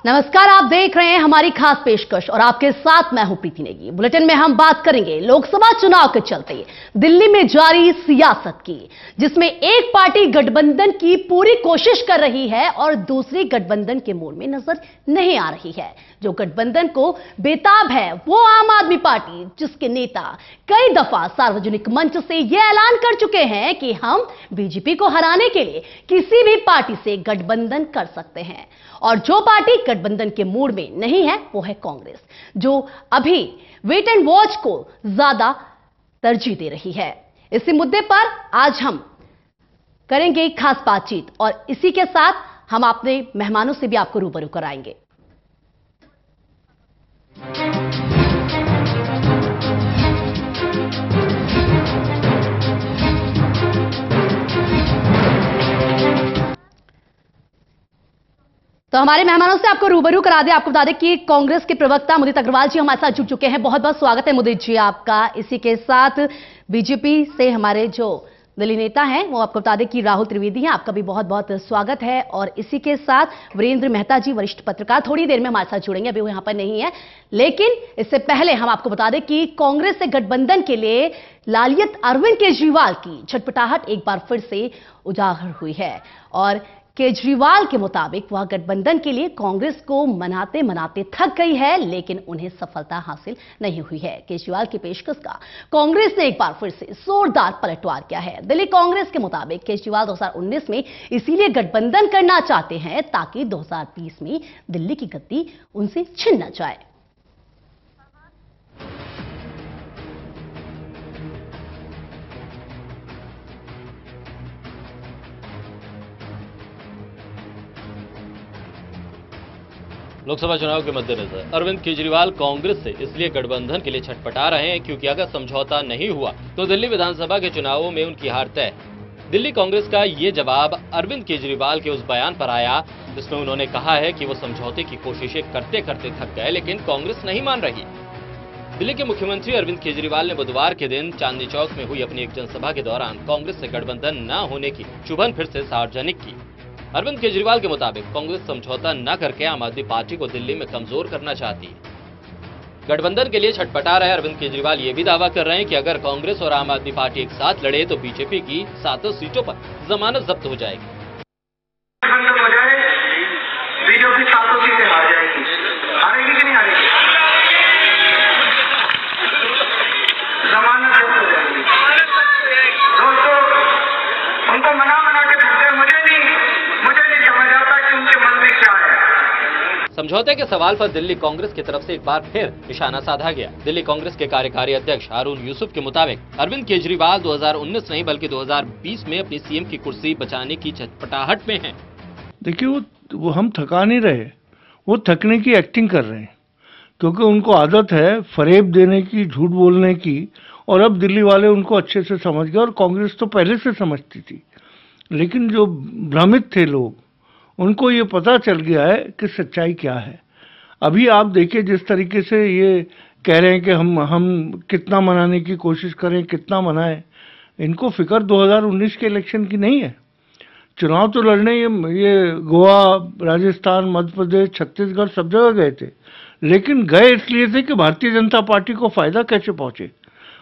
नमस्कार, आप देख रहे हैं हमारी खास पेशकश और आपके साथ मैं हूं प्रीति नेगी। बुलेटिन में हम बात करेंगे लोकसभा चुनाव के चलते दिल्ली में जारी सियासत की, जिसमें एक पार्टी गठबंधन की पूरी कोशिश कर रही है और दूसरी गठबंधन के मोड़ में नजर नहीं आ रही है। जो गठबंधन को बेताब है वो आम आदमी पार्टी, जिसके नेता कई दफा सार्वजनिक मंच से यह ऐलान कर चुके हैं कि हम बीजेपी को हराने के लिए किसी भी पार्टी से गठबंधन कर सकते हैं। और जो पार्टी गठबंधन के मूड में नहीं है वो है कांग्रेस, जो अभी वेट एंड वॉच को ज्यादा तरजीह दे रही है। इसी मुद्दे पर आज हम करेंगे खास बातचीत और इसी के साथ हम अपने मेहमानों से भी आपको रूबरू कराएंगे। तो हमारे मेहमानों से आपको रूबरू करा दे। आपको बता दें कि कांग्रेस के प्रवक्ता मुदित अग्रवाल जी हमारे साथ जुड़ चुके हैं। बहुत बहुत स्वागत है मुदित जी आपका। इसी के साथ बीजेपी से हमारे जो दिल्ली नेता हैं वो आपको बता दें कि राहुल त्रिवेदी हैं, आपका भी बहुत बहुत स्वागत है। और इसी के साथ वीरेंद्र मेहता जी, वरिष्ठ पत्रकार, थोड़ी देर में हमारे साथ जुड़ेंगे, अभी वो यहां पर नहीं है। लेकिन इससे पहले हम आपको बता दें कि कांग्रेस से गठबंधन के लिए लालियत अरविंद केजरीवाल की छटपटाहट एक बार फिर से उजागर हुई है। और केजरीवाल के मुताबिक वह गठबंधन के लिए कांग्रेस को मनाते मनाते थक गई है, लेकिन उन्हें सफलता हासिल नहीं हुई है। केजरीवाल की पेशकश का कांग्रेस ने एक बार फिर से जोरदार पलटवार किया है। दिल्ली कांग्रेस के मुताबिक केजरीवाल 2019 में इसीलिए गठबंधन करना चाहते हैं ताकि 2020 में दिल्ली की गद्दी उनसे छिन न जाए। लोकसभा चुनाव के मद्देनजर अरविंद केजरीवाल कांग्रेस से इसलिए गठबंधन के लिए छटपटा रहे हैं क्योंकि अगर समझौता नहीं हुआ तो दिल्ली विधानसभा के चुनावों में उनकी हार तय। दिल्ली कांग्रेस का ये जवाब अरविंद केजरीवाल के उस बयान पर आया जिसमें उन्होंने कहा है कि वो समझौते की कोशिशें करते करते थक गए, लेकिन कांग्रेस नहीं मान रही। दिल्ली के मुख्यमंत्री अरविंद केजरीवाल ने बुधवार के दिन चांदनी चौक में हुई अपनी एक जनसभा के दौरान कांग्रेस से गठबंधन न होने की चुभन फिर से सार्वजनिक की। अरविंद केजरीवाल के मुताबिक कांग्रेस समझौता न करके आम आदमी पार्टी को दिल्ली में कमजोर करना चाहती है। गठबंधन के लिए छटपटा रहे अरविंद केजरीवाल ये भी दावा कर रहे हैं कि अगर कांग्रेस और आम आदमी पार्टी एक साथ लड़े तो बीजेपी की 7 सीटों पर जमानत जब्त हो जाएगी। बीजेपी 7 सीटें हार जाएगी, हारेगी कि नहीं हारेगी? जमानत जब्त हो जाएगी। दोस्तों, उनको मना के थकते, मुझे नहीं समझ आता कि उनके मन में क्या है। समझौते के सवाल पर दिल्ली कांग्रेस की तरफ से एक बार फिर निशाना साधा गया। दिल्ली कांग्रेस के कार्यकारी अध्यक्ष हारून यूसुफ के मुताबिक अरविंद केजरीवाल 2019 नहीं बल्कि 2020 में अपनी सीएम की कुर्सी बचाने की छटपटाहट में हैं। देखिए, वो हम थका नहीं रहे, वो थकने की एक्टिंग कर रहे हैं क्योंकि उनको आदत है फरेब देने की, झूठ बोलने की। और अब दिल्ली वाले उनको अच्छे से समझ गए और कांग्रेस तो पहले से समझती थी, लेकिन जो भ्रमित थे लोग उनको ये पता चल गया है कि सच्चाई क्या है। अभी आप देखिए जिस तरीके से ये कह रहे हैं कि हम कितना मनाने की कोशिश करें, कितना मनाएं, इनको फिक्र 2019 के इलेक्शन की नहीं है। चुनाव तो लड़ने ये गोवा, राजस्थान, मध्य प्रदेश, छत्तीसगढ़ सब जगह गए थे, लेकिन गए इसलिए थे कि भारतीय जनता पार्टी को फायदा कैसे पहुंचे,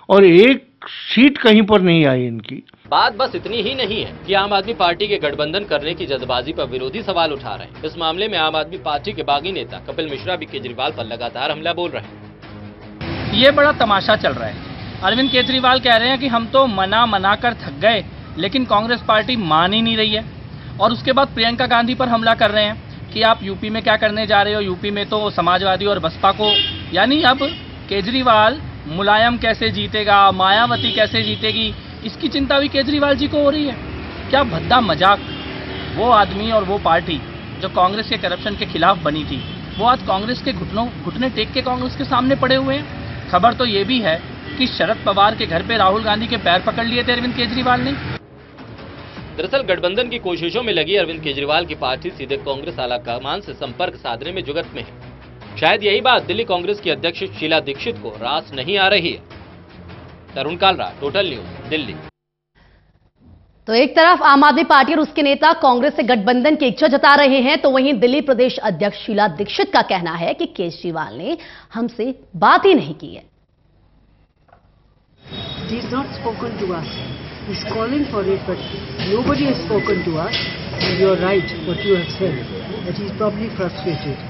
और एक सीट कहीं पर नहीं आई इनकी। बात बस इतनी ही नहीं है कि आम आदमी पार्टी के गठबंधन करने की जल्दबाजी पर विरोधी सवाल उठा रहे हैं। इस मामले में आम आदमी पार्टी के बागी नेता कपिल मिश्रा भी केजरीवाल पर लगातार हमला बोल रहे हैं। ये बड़ा तमाशा चल रहा है। अरविंद केजरीवाल कह रहे हैं कि हम तो मना कर थक गए, लेकिन कांग्रेस पार्टी मान ही नहीं रही है। और उसके बाद प्रियंका गांधी पर हमला कर रहे हैं कि आप यूपी में क्या करने जा रहे हो, यूपी में तो समाजवादी और बसपा को, यानी अब केजरीवाल मुलायम कैसे जीतेगा, मायावती कैसे जीतेगी, इसकी चिंता भी केजरीवाल जी को हो रही है। क्या भद्दा मजाक। वो आदमी और वो पार्टी जो कांग्रेस के करप्शन के खिलाफ बनी थी, वो आज कांग्रेस के घुटने टेक के कांग्रेस के सामने पड़े हुए हैं। खबर तो ये भी है कि शरद पवार के घर पे राहुल गांधी के पैर पकड़ लिए थे अरविंद केजरीवाल ने। दरअसल गठबंधन की कोशिशों में लगी अरविंद केजरीवाल की पार्टी सीधे कांग्रेस आलाकमान से संपर्क साधने में जुगत में है। शायद यही बात दिल्ली कांग्रेस की अध्यक्ष शीला दीक्षित को रास नहीं आ रही है। तरुण कालरा, टोटल न्यूज, दिल्ली। तो एक तरफ आम आदमी पार्टी और उसके नेता कांग्रेस से गठबंधन की इच्छा जता रहे हैं, तो वहीं दिल्ली प्रदेश अध्यक्ष शीला दीक्षित का कहना है कि केजरीवाल ने हमसे बात ही नहीं की है। He is not spoken to us. He is calling for it, but nobody has spoken to us. And you are right, what you have said, that he is probably frustrated.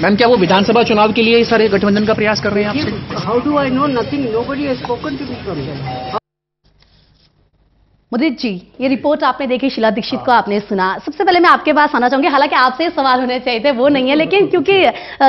Ma'am, क्या वो विधानसभा चुनाव के लिए सारे गठबंधन का प्रयास कर रहे हैं आपसे? How do I know? Nothing. Nobody has spoken to me from them. मुदित जी, ये रिपोर्ट आपने देखी, शीला दीक्षित को आपने सुना। सबसे पहले मैं आपके पास आना चाहूंगी, हालांकि आपसे सवाल होने चाहिए थे, वो नहीं है, लेकिन क्योंकि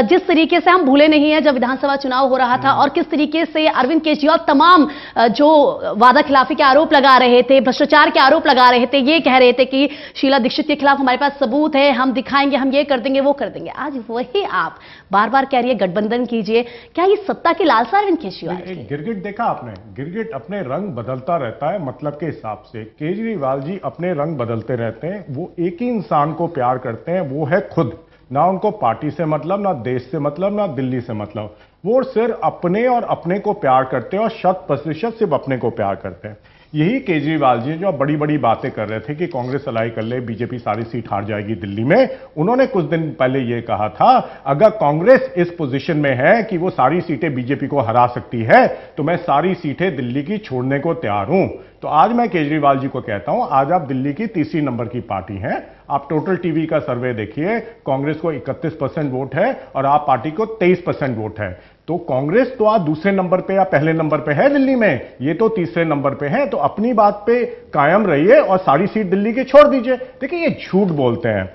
जिस तरीके से हम भूले नहीं है जब विधानसभा चुनाव हो रहा था और किस तरीके से अरविंद केजरीवाल तमाम जो वादा खिलाफी के आरोप लगा रहे थे, भ्रष्टाचार के आरोप लगा रहे थे, ये कह रहे थे कि शीला दीक्षित के खिलाफ हमारे पास सबूत है, हम दिखाएंगे, हम ये कर देंगे, वो कर देंगे। आज वही आप बार बार कह रही है गठबंधन कीजिए। क्या ये सत्ता की लालसा अरविंद केजरीवाल की? गिरगिट देखा आपने? गिरगिट अपने रंग बदलता रहता है मतलब के हिसाब से। केजरीवाल जी अपने रंग बदलते रहते हैं। वो एक ही इंसान को प्यार करते हैं, वो है खुद। ना उनको पार्टी से मतलब, ना देश से मतलब, ना दिल्ली से मतलब। वो सिर्फ अपने और अपने को प्यार करते हैं और 100% सिर्फ अपने को प्यार करते हैं। यही केजरीवाल जी जो बड़ी बड़ी बातें कर रहे थे कि कांग्रेस अलाई कर ले, बीजेपी सारी सीट हार जाएगी दिल्ली में, उन्होंने कुछ दिन पहले यह कहा था अगर कांग्रेस इस पोजीशन में है कि वो सारी सीटें बीजेपी को हरा सकती है तो मैं सारी सीटें दिल्ली की छोड़ने को तैयार हूं। तो आज मैं केजरीवाल जी को कहता हूं, आज आप दिल्ली की तीसरी नंबर की पार्टी हैं। आप टोटल टीवी का सर्वे देखिए, कांग्रेस को 31% वोट है और आप पार्टी को 23% वोट है। तो कांग्रेस तो आज दूसरे नंबर पे या पहले नंबर पे है दिल्ली में, ये तो तीसरे नंबर पे है। तो अपनी बात पे कायम रहिए और सारी सीट दिल्ली की छोड़ दीजिए। देखिए, ये झूठ बोलते हैं।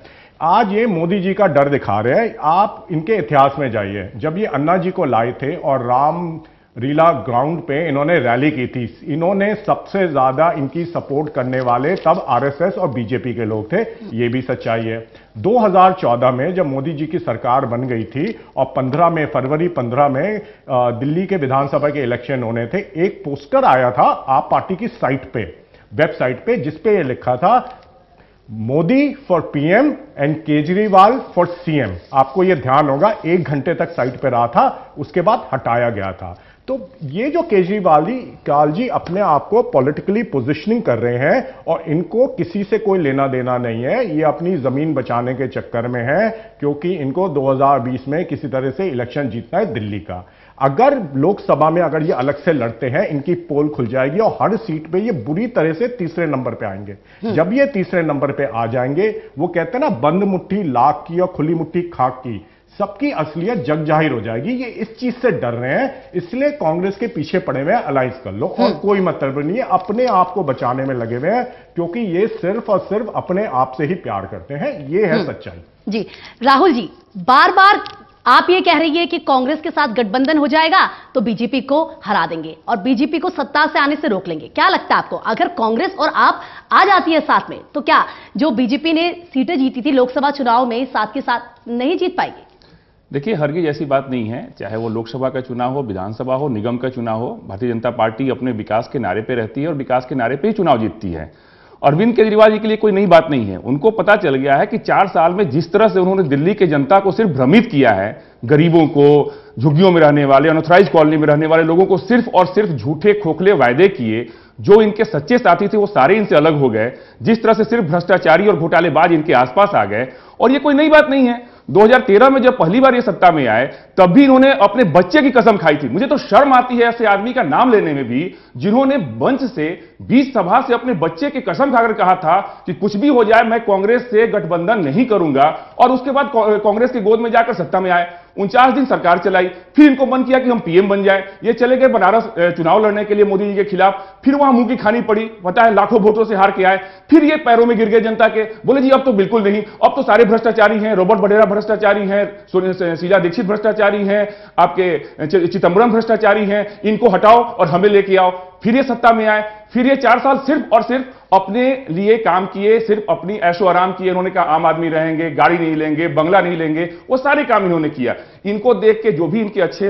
आज ये मोदी जी का डर दिखा रहे हैं। आप इनके इतिहास में जाइए, जब ये अन्ना जी को लाए थे और राम रीला ग्राउंड पे इन्होंने रैली की थी, इन्होंने सबसे ज्यादा इनकी सपोर्ट करने वाले तब आरएसएस और बीजेपी के लोग थे। ये भी सच्चाई है। 2014 में जब मोदी जी की सरकार बन गई थी और फरवरी 15 में दिल्ली के विधानसभा के इलेक्शन होने थे, एक पोस्टर आया था आप पार्टी की साइट पे, वेबसाइट पे, जिसपे ये लिखा था Modi for PM and Kejriwal for CM. आपको यह ध्यान होगा, 1 घंटे तक साइट पे रहा था, उसके बाद हटाया गया था। तो ये जो केजरीवाल जी अपने आप को पॉलिटिकली पोजीशनिंग कर रहे हैं और इनको किसी से कोई लेना देना नहीं है, ये अपनी जमीन बचाने के चक्कर में है, क्योंकि इनको 2020 में किसी तरह से इलेक्शन जीतना है दिल्ली का। अगर लोकसभा में अगर ये अलग से लड़ते हैं, इनकी पोल खुल जाएगी और हर सीट पे ये बुरी तरह से तीसरे नंबर पे आएंगे। जब ये तीसरे नंबर पे आ जाएंगे, वो कहते हैं ना, बंद मुट्ठी लाख की और खुली मुट्ठी खाक की, सबकी असलियत जग जाहिर हो जाएगी। ये इस चीज से डर रहे हैं, इसलिए कांग्रेस के पीछे पड़े हुए हैं, अलायंस कर लो और कोई मतलब नहीं है, अपने आप को बचाने में लगे हुए हैं, क्योंकि ये सिर्फ और सिर्फ अपने आप से ही प्यार करते हैं। ये है सच्चाई। जी राहुल जी, बार बार आप ये कह रही है कि कांग्रेस के साथ गठबंधन हो जाएगा तो बीजेपी को हरा देंगे और बीजेपी को सत्ता से आने से रोक लेंगे। क्या लगता है आपको, अगर कांग्रेस और आप आ जाती है साथ में, तो क्या जो बीजेपी ने सीटें जीती थी लोकसभा चुनाव में, साथ के साथ नहीं जीत पाएगी? देखिए, हरगिज ऐसी बात नहीं है। चाहे वो लोकसभा का चुनाव हो, विधानसभा हो, निगम का चुनाव हो, भारतीय जनता पार्टी अपने विकास के नारे पे रहती है और विकास के नारे पे ही चुनाव जीतती है। अरविंद केजरीवाल जी के लिए कोई नई बात नहीं है। उनको पता चल गया है कि 4 साल में जिस तरह से उन्होंने दिल्ली के जनता को सिर्फ भ्रमित किया है, गरीबों को, झुग्गियों में रहने वाले, अनऑथराइज कॉलोनी में रहने वाले लोगों को सिर्फ और सिर्फ झूठे खोखले वायदे किए, जो इनके सच्चे साथी थे वो सारे इनसे अलग हो गए, जिस तरह से सिर्फ भ्रष्टाचारी और घोटालेबाज इनके आसपास आ गए। और ये कोई नई बात नहीं है। 2013 में जब पहली बार ये सत्ता में आए, तब भी इन्होंने अपने बच्चे की कसम खाई थी। मुझे तो शर्म आती है ऐसे आदमी का नाम लेने में भी, जिन्होंने मंच से, बीच सभा से अपने बच्चे की कसम खाकर कहा था कि कुछ भी हो जाए मैं कांग्रेस से गठबंधन नहीं करूंगा, और उसके बाद कांग्रेस की गोद में जाकर सत्ता में आए। 49 दिन सरकार चलाई, फिर इनको मन किया कि हम पीएम बन जाए। ये चले गए बनारस चुनाव लड़ने के लिए मोदी जी के खिलाफ, फिर वहां मुंह की खानी पड़ी, पता है लाखों वोटों से हार के आए। फिर ये पैरों में गिर गए जनता के, बोले जी अब तो बिल्कुल नहीं, अब तो सारे भ्रष्टाचारी हैं, रॉबर्ट वड्रा भ्रष्टाचारी हैं, शीला दीक्षित भ्रष्टाचारी हैं, आपके चिदंबरम भ्रष्टाचारी हैं, इनको हटाओ और हमें लेके आओ। फिर ये सत्ता में आए, फिर ये 4 साल सिर्फ और सिर्फ अपने लिए काम किए, सिर्फ अपनी ऐशो आराम किए। इन्होंने कहा आम आदमी रहेंगे, गाड़ी नहीं लेंगे, बंगला नहीं लेंगे, वो सारे काम इन्होंने किया। इनको देख के जो भी इनके अच्छे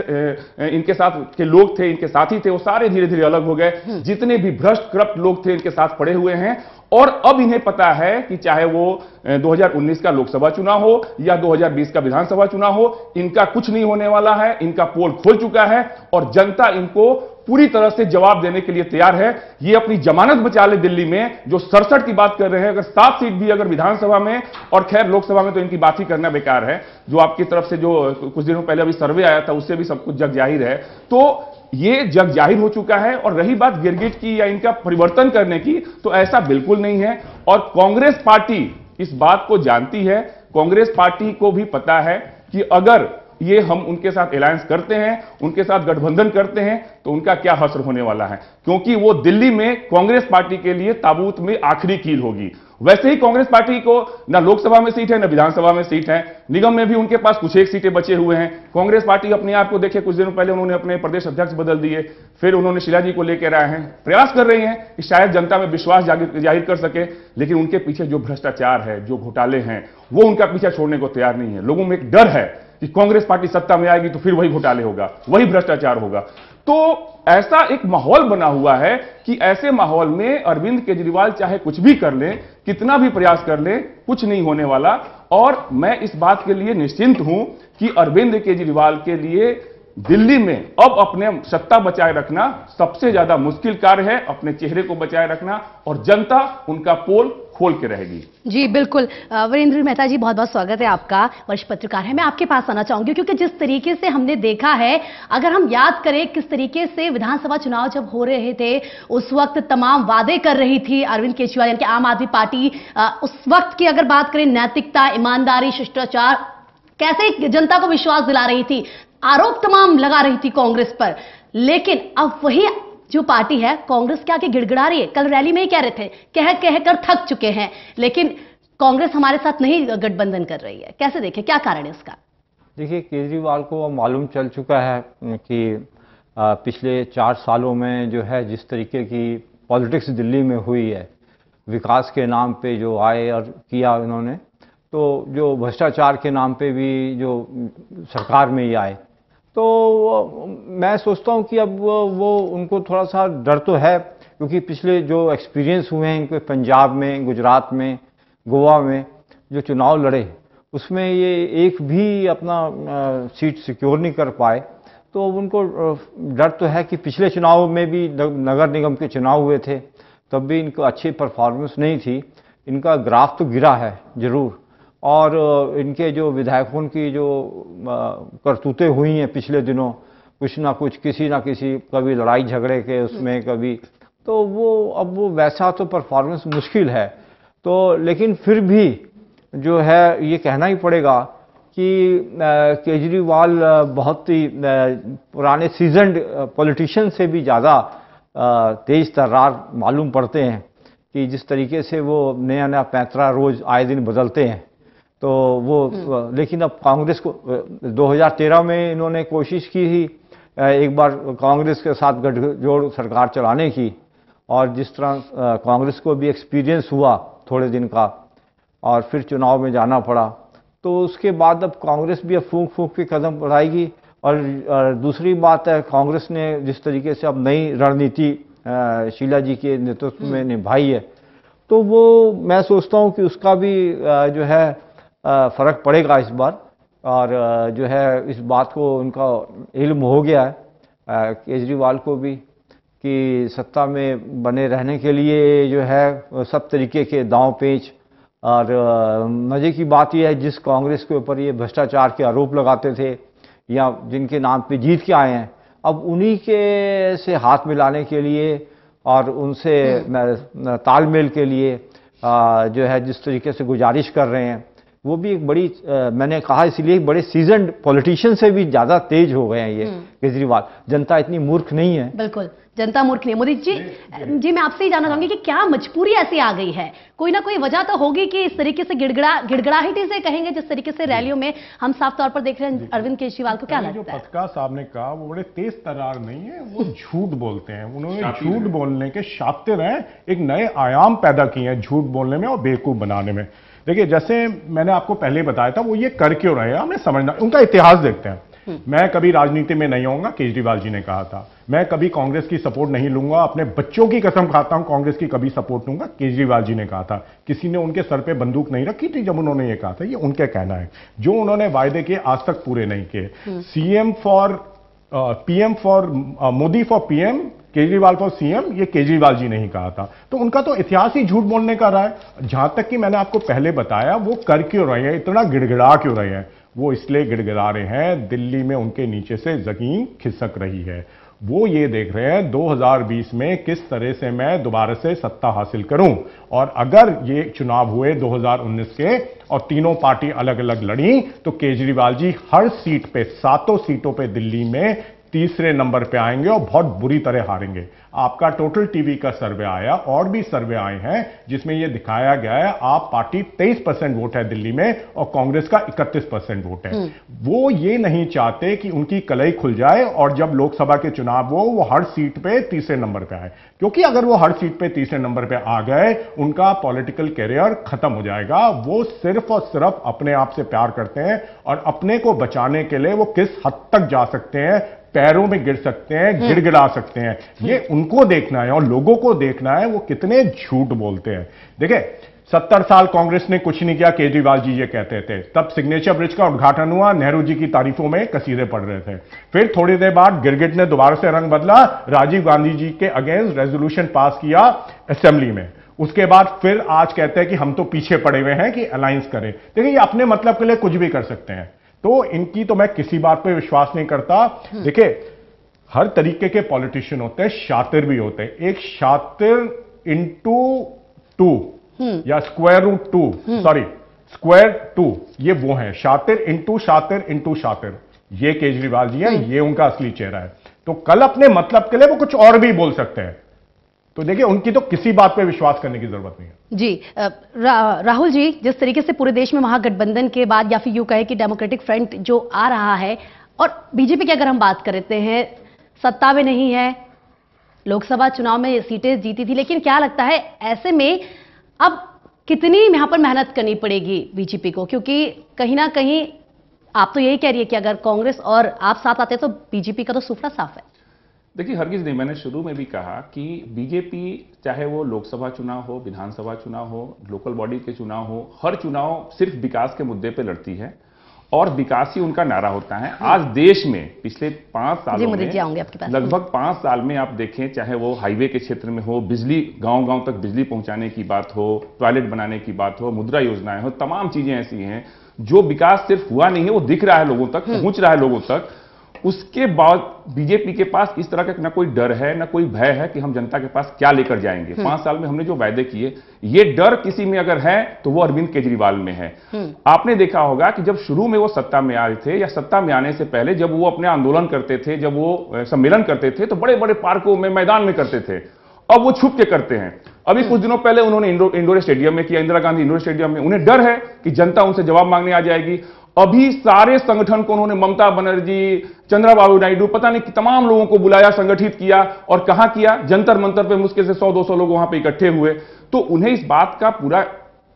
इनके साथ के लोग थे, इनके साथी थे, वो सारे धीरे धीरे अलग हो गए। जितने भी भ्रष्ट करप्ट लोग थे इनके साथ पड़े हुए हैं। और अब इन्हें पता है कि चाहे वो 2019 का लोकसभा चुनाव हो या 2020 का विधानसभा चुनाव हो, इनका कुछ नहीं होने वाला है। इनका पोल खुल चुका है और जनता इनको पूरी तरह से जवाब देने के लिए तैयार है। ये अपनी जमानत बचा ले दिल्ली में, जो 67 की बात कर रहे हैं, अगर 7 सीट भी अगर विधानसभा में, और खैर लोकसभा में तो इनकी बात ही करना बेकार है, जो आपकी तरफ से जो कुछ दिनों पहले अभी सर्वे आया था उससे भी सब कुछ जग जाहिर है, तो ये जग जाहिर हो चुका है। और रही बात गिरगिट की या इनका परिवर्तन करने की, तो ऐसा बिल्कुल नहीं है। और कांग्रेस पार्टी इस बात को जानती है, कांग्रेस पार्टी को भी पता है कि अगर ये हम उनके साथ अलायंस करते हैं, उनके साथ गठबंधन करते हैं, तो उनका क्या हश्र होने वाला है, क्योंकि वो दिल्ली में कांग्रेस पार्टी के लिए ताबूत में आखिरी कील होगी। वैसे ही कांग्रेस पार्टी को ना लोकसभा में सीट है, ना विधानसभा में सीट है, निगम में भी उनके पास कुछ एक सीटें बचे हुए हैं। कांग्रेस पार्टी अपने आप को देखिए, कुछ दिनों पहले उन्होंने अपने प्रदेश अध्यक्ष बदल दिए, फिर उन्होंने शीला जी को लेकर आए हैं, प्रयास कर रही हैं कि शायद जनता में विश्वास जाहिर कर सके, लेकिन उनके पीछे जो भ्रष्टाचार है, जो घोटाले हैं, वो उनका पीछा छोड़ने को तैयार नहीं है। लोगों में एक डर है कि कांग्रेस पार्टी सत्ता में आएगी तो फिर वही घोटाले होगा, वही भ्रष्टाचार होगा। तो ऐसा एक माहौल बना हुआ है कि ऐसे माहौल में अरविंद केजरीवाल चाहे कुछ भी कर ले, कितना भी प्रयास कर ले, कुछ नहीं होने वाला। और मैं इस बात के लिए निश्चिंत हूं कि अरविंद केजरीवाल के लिए दिल्ली में अब अपने सत्ता बचाए रखना सबसे ज्यादा मुश्किल कार्य है, अपने चेहरे को बचाए रखना, और जनता उनका पोल खोल के रहेगी। जी बिल्कुल। वीरेंद्र मेहता जी, बहुत बहुत स्वागत है आपका, वरिष्ठ पत्रकार है। मैं आपके पास आना चाहूंगी क्योंकि जिस तरीके से हमने देखा है, अगर हम याद करें किस तरीके से विधानसभा चुनाव जब हो रहे थे, उस वक्त तमाम वादे कर रही थी अरविंद केजरीवाल यानी कि आम आदमी पार्टी। उस वक्त की अगर बात करें, नैतिकता, ईमानदारी, शिष्टाचार, कैसे जनता को विश्वास दिला रही थी, आरोप तमाम लगा रही थी कांग्रेस पर। लेकिन अब वही जो पार्टी है कांग्रेस के आगे गिड़गिड़ा रही है। कल रैली में ही कह रहे थे, कह कर थक चुके हैं, लेकिन कांग्रेस हमारे साथ नहीं गठबंधन कर रही है। कैसे देखें, क्या कारण है इसका? देखिए, केजरीवाल को मालूम चल चुका है कि पिछले 4 सालों में जो है जिस तरीके की पॉलिटिक्स दिल्ली में हुई है, विकास के नाम पे जो आए और किया उन्होंने, तो जो भ्रष्टाचार के नाम पे भी जो सरकार में ही आए, तो मैं सोचता हूँ कि अब वो उनको थोड़ा सा डर तो है, क्योंकि पिछले जो एक्सपीरियंस हुए हैं इनके पंजाब में, गुजरात में, गोवा में जो चुनाव लड़े, उसमें ये एक भी अपना सीट सिक्योर नहीं कर पाए। तो उनको डर तो है कि पिछले चुनाव में भी नगर निगम के चुनाव हुए थे, तब भी इनको अच्छी परफॉर्मेंस नहीं थी। इनका ग्राफ तो गिरा है ज़रूर, और इनके जो विधायकों की जो करतूतें हुई हैं पिछले दिनों, कुछ ना कुछ, किसी ना किसी, कभी लड़ाई झगड़े के उसमें, कभी, तो वो अब वो वैसा तो परफॉर्मेंस मुश्किल है। तो लेकिन फिर भी जो है ये कहना ही पड़ेगा कि केजरीवाल बहुत ही पुराने सीजन्ड पॉलिटिशियन से भी ज़्यादा तेज तर्रार मालूम पड़ते हैं, कि जिस तरीके से वो नया नया पैंतरा रोज़ आए दिन बदलते हैं। तो वो लेकिन अब कांग्रेस को 2013 में इन्होंने कोशिश की थी एक बार कांग्रेस के साथ गठजोड़ सरकार चलाने की, और जिस तरह कांग्रेस को भी एक्सपीरियंस हुआ थोड़े दिन का, और फिर चुनाव में जाना पड़ा, तो उसके बाद अब कांग्रेस भी अब फूंक फूंक के कदम बढ़ाएगी। और दूसरी बात है, कांग्रेस ने जिस तरीके से अब नई रणनीति शीला जी के नेतृत्व में निभाई है, तो वो मैं सोचता हूँ कि उसका भी जो है फ़र्क पड़ेगा इस बार। और जो है इस बात को उनका इल्म हो गया है केजरीवाल को भी, कि सत्ता में बने रहने के लिए जो है सब तरीके के दांव पेच। और मज़े की बात यह है, जिस कांग्रेस के ऊपर ये भ्रष्टाचार के आरोप लगाते थे या जिनके नाम पे जीत के आए हैं, अब उन्हीं के से हाथ मिलाने के लिए और उनसे तालमेल के लिए जो है जिस तरीके से गुजारिश कर रहे हैं, वो भी एक बड़ी मैंने कहा इसलिए बड़े सीजन्ड पॉलिटिशियन से भी ज़्यादा तेज हो गए हैं ये केजरीवाल। जनता इतनी मूर्ख नहीं है। बिल्कुल, जनता मूर्ख नहीं। मोदी जी मैं आपसे ही जानना चाहूंगी कि क्या मजबूरी ऐसी आ गई है? कोई ना कोई वजह तो होगी कि इस तरीके से गिड़गिड़ाहट से कहेंगे, जिस तरीके से रैलियों में हम साफ तौर पर देख रहे हैं अरविंद केजरीवाल को। क्या लगता है? जो पत्रकार साहब ने कहा वो बड़े तेज तर्रार नहीं है, वो झूठ बोलते हैं। उन्होंने झूठ बोलने के शातिर हैं, एक नए आयाम पैदा किए हैं झूठ बोलने में और बेवकूफ बनाने में। देखिए, जैसे मैंने आपको पहले बताया था, वो ये कर क्यों रहे हैं हमें समझना। उनका इतिहास देखते हैं। मैं कभी राजनीति में नहीं आऊंगा, केजरीवाल जी ने कहा था। मैं कभी कांग्रेस की सपोर्ट नहीं लूंगा, अपने बच्चों की कसम खाता हूं कांग्रेस की कभी सपोर्ट लूंगा, केजरीवाल जी ने कहा था। किसी ने उनके सर पे बंदूक नहीं रखी थी जब उन्होंने ये कहा था। ये उनके कहना है। जो उन्होंने वायदे किए आज तक पूरे नहीं किए। PM for Modi for PM Kejriwal for CM ये केजरीवाल जी ने ही कहा था। तो उनका तो इतिहास ही झूठ बोलने का रहा है। जहां तक कि मैंने आपको पहले बताया, वो कर क्यों रहे हैं, इतना गिड़गिड़ा क्यों रहे हैं? वो इसलिए गिड़गिड़ा रहे हैं, दिल्ली में उनके नीचे से जमीन खिसक रही है। वो ये देख रहे हैं 2020 में किस तरह से मैं दोबारा से सत्ता हासिल करूं, और अगर ये चुनाव हुए 2019 के और तीनों पार्टी अलग अलग लड़ी, तो केजरीवाल जी हर सीट पे, 7 सीटों पे दिल्ली में तीसरे नंबर पे आएंगे और बहुत बुरी तरह हारेंगे। आपका टोटल टीवी का सर्वे आया, और भी सर्वे आए हैं जिसमें यह दिखाया गया है आप पार्टी 23% वोट है दिल्ली में और कांग्रेस का 31% वोट है। वो ये नहीं चाहते कि उनकी कलई खुल जाए और जब लोकसभा के चुनाव हो वो हर सीट पे तीसरे नंबर पे आए, क्योंकि अगर वो हर सीट पे तीसरे नंबर पे आ गए उनका पॉलिटिकल कैरियर खत्म हो जाएगा। वो सिर्फ और सिर्फ अपने आप से प्यार करते हैं और अपने को बचाने के लिए वो किस हद तक जा सकते हैं, पैरों में गिर सकते हैं, गिड़गिड़ा सकते हैं, ये उनको देखना है और लोगों को देखना है वो कितने झूठ बोलते हैं। देखिए 70 साल कांग्रेस ने कुछ नहीं किया, केजरीवाल जी ये कहते थे। तब सिग्नेचर ब्रिज का उद्घाटन हुआ, नेहरू जी की तारीफों में कसीदे पड़ रहे थे। फिर थोड़ी देर बाद गिरगिट ने दोबारा से रंग बदला, राजीव गांधी जी के अगेंस्ट रेजोल्यूशन पास किया असेंबली में। उसके बाद फिर आज कहते हैं कि हम तो पीछे पड़े हुए हैं कि अलायंस करें। देखिए ये अपने मतलब के लिए कुछ भी कर सकते हैं, तो इनकी तो मैं किसी बात पे विश्वास नहीं करता। देखिए हर तरीके के पॉलिटिशियन होते हैं, शातिर भी होते हैं। एक शातिर इंटू 2 या स्क्वायर रूट 2, सॉरी स्क्वायर 2, ये वो है शातिर इंटू शातिर इंटू शातिर। ये केजरीवाल जी हैं, ये उनका असली चेहरा है। तो कल अपने मतलब के लिए वो कुछ और भी बोल सकते हैं। तो देखिए उनकी तो किसी बात पे विश्वास करने की जरूरत नहीं है। जी राहुल जी, जिस तरीके से पूरे देश में महागठबंधन के बाद या फिर यूं कहे कि डेमोक्रेटिक फ्रंट जो आ रहा है, और बीजेपी की अगर हम बात करते हैं सत्ता में नहीं है, लोकसभा चुनाव में सीटें जीती थी, लेकिन क्या लगता है ऐसे में अब कितनी यहां पर मेहनत करनी पड़ेगी बीजेपी को? क्योंकि कहीं ना कहीं आप तो यही कह रही है कि अगर कांग्रेस और आप साथ आते तो बीजेपी का तो सुफरा साफ है। देखिए हरगिज नहीं, मैंने शुरू में भी कहा कि बीजेपी चाहे वो लोकसभा चुनाव हो, विधानसभा चुनाव हो, लोकल बॉडी के चुनाव हो, हर चुनाव सिर्फ विकास के मुद्दे पे लड़ती है और विकास ही उनका नारा होता है। आज देश में पिछले 5 सालों में, लगभग 5 साल में आप देखें, चाहे वो हाईवे के क्षेत्र में हो, बिजली गांव-गांव तक बिजली पहुंचाने की बात हो, टॉयलेट बनाने की बात हो, मुद्रा योजनाएं हो, तमाम चीजें ऐसी हैं जो विकास सिर्फ हुआ नहीं है, वो दिख रहा है लोगों तक, पहुंच रहा है लोगों तक। उसके बाद बीजेपी के पास इस तरह का ना कोई डर है ना कोई भय है कि हम जनता के पास क्या लेकर जाएंगे। 5 साल में हमने जो वायदे किए, ये डर किसी में अगर है तो वो अरविंद केजरीवाल में है। आपने देखा होगा कि जब शुरू में वो सत्ता में आए थे या सत्ता में आने से पहले जब वो अपने आंदोलन करते थे, जब वो सम्मेलन करते थे, तो बड़े बड़े पार्कों में, मैदान में करते थे। अब वो छुप के करते हैं। अभी कुछ दिनों पहले उन्होंने इंडोर स्टेडियम में किया, इंदिरा गांधी इंडोर स्टेडियम में। उन्हें डर है कि जनता उनसे जवाब मांगने आ जाएगी। अभी सारे संगठन को उन्होंने, ममता बनर्जी, चंद्रबाबू नायडू, पता नहीं कि तमाम लोगों को बुलाया, संगठित किया, और कहां किया? जंतर मंतर पे मुश्किल से 100-200 लोग वहां पे इकट्ठे हुए। तो उन्हें इस बात का पूरा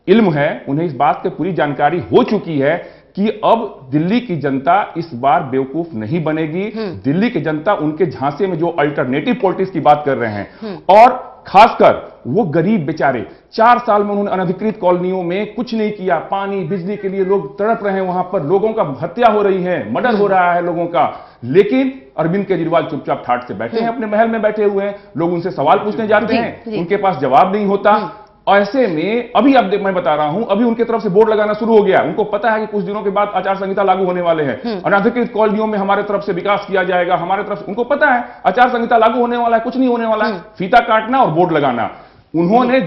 इल्म है, उन्हें इस बात की पूरी जानकारी हो चुकी है कि अब दिल्ली की जनता इस बार बेवकूफ नहीं बनेगी। दिल्ली की जनता उनके झांसे में जो अल्टरनेटिव पॉलिटिक्स की बात कर रहे हैं, और खासकर वो गरीब बेचारे, 4 साल में उन्होंने अनधिकृत कॉलोनियों में कुछ नहीं किया, पानी बिजली के लिए लोग तड़प रहे हैं, वहां पर लोगों का हत्या हो रही है, मर्डर हो रहा है लोगों का, लेकिन अरविंद केजरीवाल चुपचाप ठाट से बैठे हैं, अपने महल में बैठे हुए हैं। लोग उनसे सवाल पूछने जाते हैं, उनके पास जवाब नहीं होता। ऐसे में अभी अब मैं बता रहा हूं, अभी उनके तरफ से बोर्ड लगाना शुरू हो गया। उनको पता है कि कुछ दिनों के बाद आचार संहिता लागू होने वाले हैं, अनधिकृत कॉलोनियों में हमारे तरफ से विकास किया जाएगा, हमारे तरफ से, उनको पता है आचार संहिता लागू होने वाला है, कुछ नहीं होने वाला है, फीता काटना और बोर्ड लगाना। उन्होंने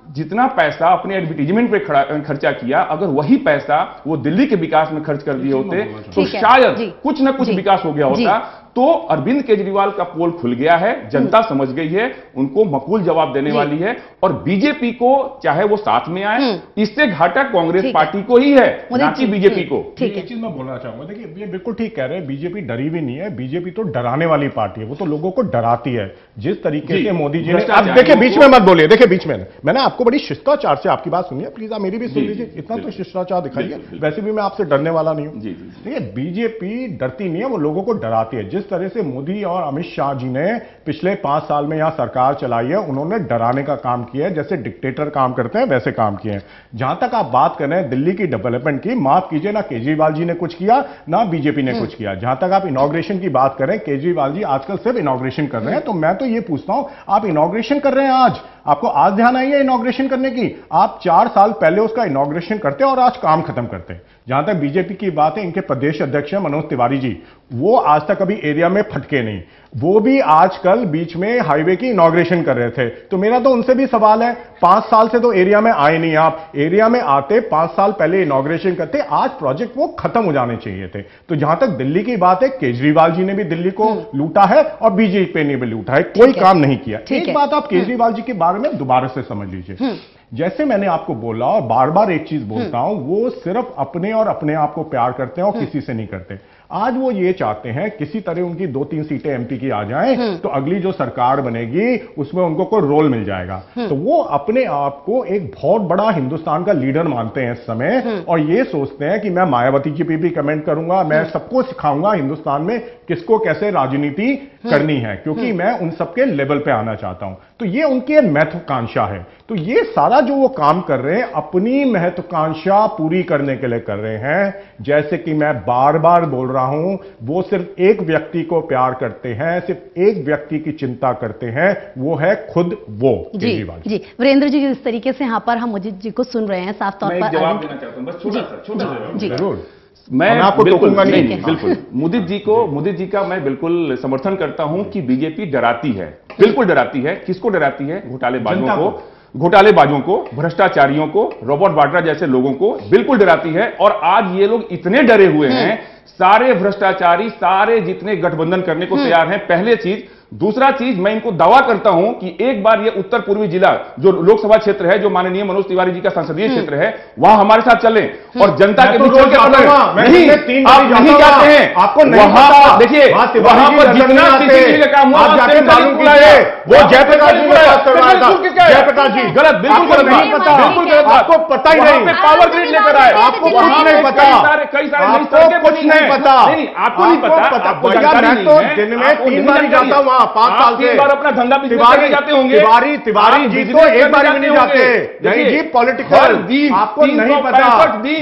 जितना पैसा अपने एडवर्टीजमेंट पे खर्चा किया, अगर वही पैसा वो दिल्ली के विकास में खर्च कर दिए होते तो शायद कुछ ना कुछ विकास हो गया होता। तो अरविंद केजरीवाल का पोल खुल गया है, जनता समझ गई है, उनको मकबूल जवाब देने वाली है। और बीजेपी को, चाहे वो साथ में आए, इससे घाटा कांग्रेस पार्टी को ही है, ना कि बीजेपी को। एक चीज मैं बोलना चाहूंगा, देखिए ये बिल्कुल ठीक कह रहे हैं, बीजेपी डरी भी नहीं है। बीजेपी तो डराने वाली पार्टी है, वो तो लोगों को डराती है। जिस तरीके से मोदी जी ने, आप देखिए बीच में मत बोलिए, देखिए बीच में मैंने आपको बड़ी शिष्टाचार से आपकी बात सुनिए, प्लीज आप मेरी भी सुन लीजिए, इतना तो शिष्टाचार दिखाइए। वैसे भी मैं आपसे डरने वाला नहीं हूं। देखिए बीजेपी डरती नहीं है, वो लोगों को डराती है। जिस जिस तरह से मोदी और अमित शाह जी ने पिछले 5 साल में यहां सरकार चलाई है, उन्होंने डराने का काम किया है, जैसे डिक्टेटर काम करते हैं वैसे काम किए हैं। जहां तक आप बात कर रहे हैं दिल्ली की डेवलपमेंट की, माफ कीजिए, ना केजरीवाल जी ने कुछ किया ना बीजेपी ने कुछ किया। जहां तक आप इनॉग्रेशन की बात करें, केजरीवाल जी आजकल सिर्फ इनॉग्रेशन कर रहे हैं। तो मैं तो ये पूछता हूं, आप इनॉग्रेशन कर रहे हैं आज, आपको आज ध्यान आई है इनॉग्रेशन करने की? आप 4 साल पहले उसका इनॉग्रेशन करते और आज काम खत्म करते। जहां तक बीजेपी की बात है, इनके प्रदेश अध्यक्ष हैं मनोज तिवारी जी, वो आज तक अभी एरिया में फटके नहीं, वो भी आजकल बीच में हाईवे की इनॉग्रेशन कर रहे थे। तो मेरा तो उनसे भी सवाल है, 5 साल से तो एरिया में आए नहीं, आप एरिया में आते 5 साल पहले इनॉग्रेशन करते, आज प्रोजेक्ट वो खत्म हो जाने चाहिए थे। तो जहां तक दिल्ली की बात है, केजरीवाल जी ने भी दिल्ली को लूटा है और बीजेपी ने भी लूटा है, कोई काम नहीं किया। एक बात आप केजरीवाल जी के बारे में दोबारा से समझ लीजिए, जैसे मैंने आपको बोला और बार बार एक चीज बोलता हूं, वो सिर्फ अपने और अपने आप को प्यार करते हैं और किसी से नहीं करते। आज वो ये चाहते हैं किसी तरह उनकी 2-3 सीटें एमपी की आ जाएं तो अगली जो सरकार बनेगी उसमें उनको कोई रोल मिल जाएगा। तो वो अपने आप को एक बहुत बड़ा हिंदुस्तान का लीडर मानते हैं इस समय, और ये सोचते हैं कि मैं मायावती जी पे भी कमेंट करूंगा, मैं सबको सिखाऊंगा हिंदुस्तान में किसको कैसे राजनीति करनी है, क्योंकि मैं उन सबके लेवल पे आना चाहता हूं। तो ये उनकी महत्वाकांक्षा है। तो ये सारा जो वो काम कर रहे हैं अपनी महत्वाकांक्षा पूरी करने के लिए कर रहे हैं। जैसे कि मैं बार बार बोल रहा हूं, वो सिर्फ एक व्यक्ति को प्यार करते हैं, सिर्फ एक व्यक्ति की चिंता करते हैं, वो है खुद वो केजरीवाल जी। वीरेंद्र जी, जिस तरीके से यहाँ पर हम मुझे जी को सुन रहे हैं, साफ तौर पर जवाब देना चाहता हूं, बस छोटा सा जरूर। मैं आपको टोकूंगा नहीं, बिल्कुल मोदी जी का मैं बिल्कुल समर्थन करता हूं कि बीजेपी डराती है, बिल्कुल डराती है। किसको डराती है? घोटालेबाजों को, भ्रष्टाचारियों को, रॉबर्ट वाड्रा जैसे लोगों को बिल्कुल डराती है। और आज ये लोग इतने डरे हुए हैं, सारे भ्रष्टाचारी, सारे जितने गठबंधन करने को तैयार हैं। पहले चीज। दूसरा चीज, मैं इनको दावा करता हूं कि एक बार ये उत्तर पूर्वी जिला जो लोकसभा क्षेत्र है, जो माननीय मनोज तिवारी जी का संसदीय क्षेत्र है, वहां हमारे साथ चले और जनता के बीच चल के नहीं, आप नहीं जाते हैं, आपको वहां देखिए, वहां पर जितना सीसीटीवी का काम हुआ वो जयप्रकाश जी जयप्रकाश जी गलत, बिल्कुल गलत, नहीं पता, बिल्कुल गलत, आपको पता ही नहीं। पावर ग्रिड लेकर आए, आपको कुछ नहीं पता, कई सारे कुछ नहीं पता, आपको नहीं पता। मैं तो दिन में 3 बार जाता हूं, 5 साल से अपना धंधा तिवारी जाते होंगे। तिवारी जी तो एक बार भी नहीं जाते। नहीं जी, पॉलिटिकल आपको नहीं पता,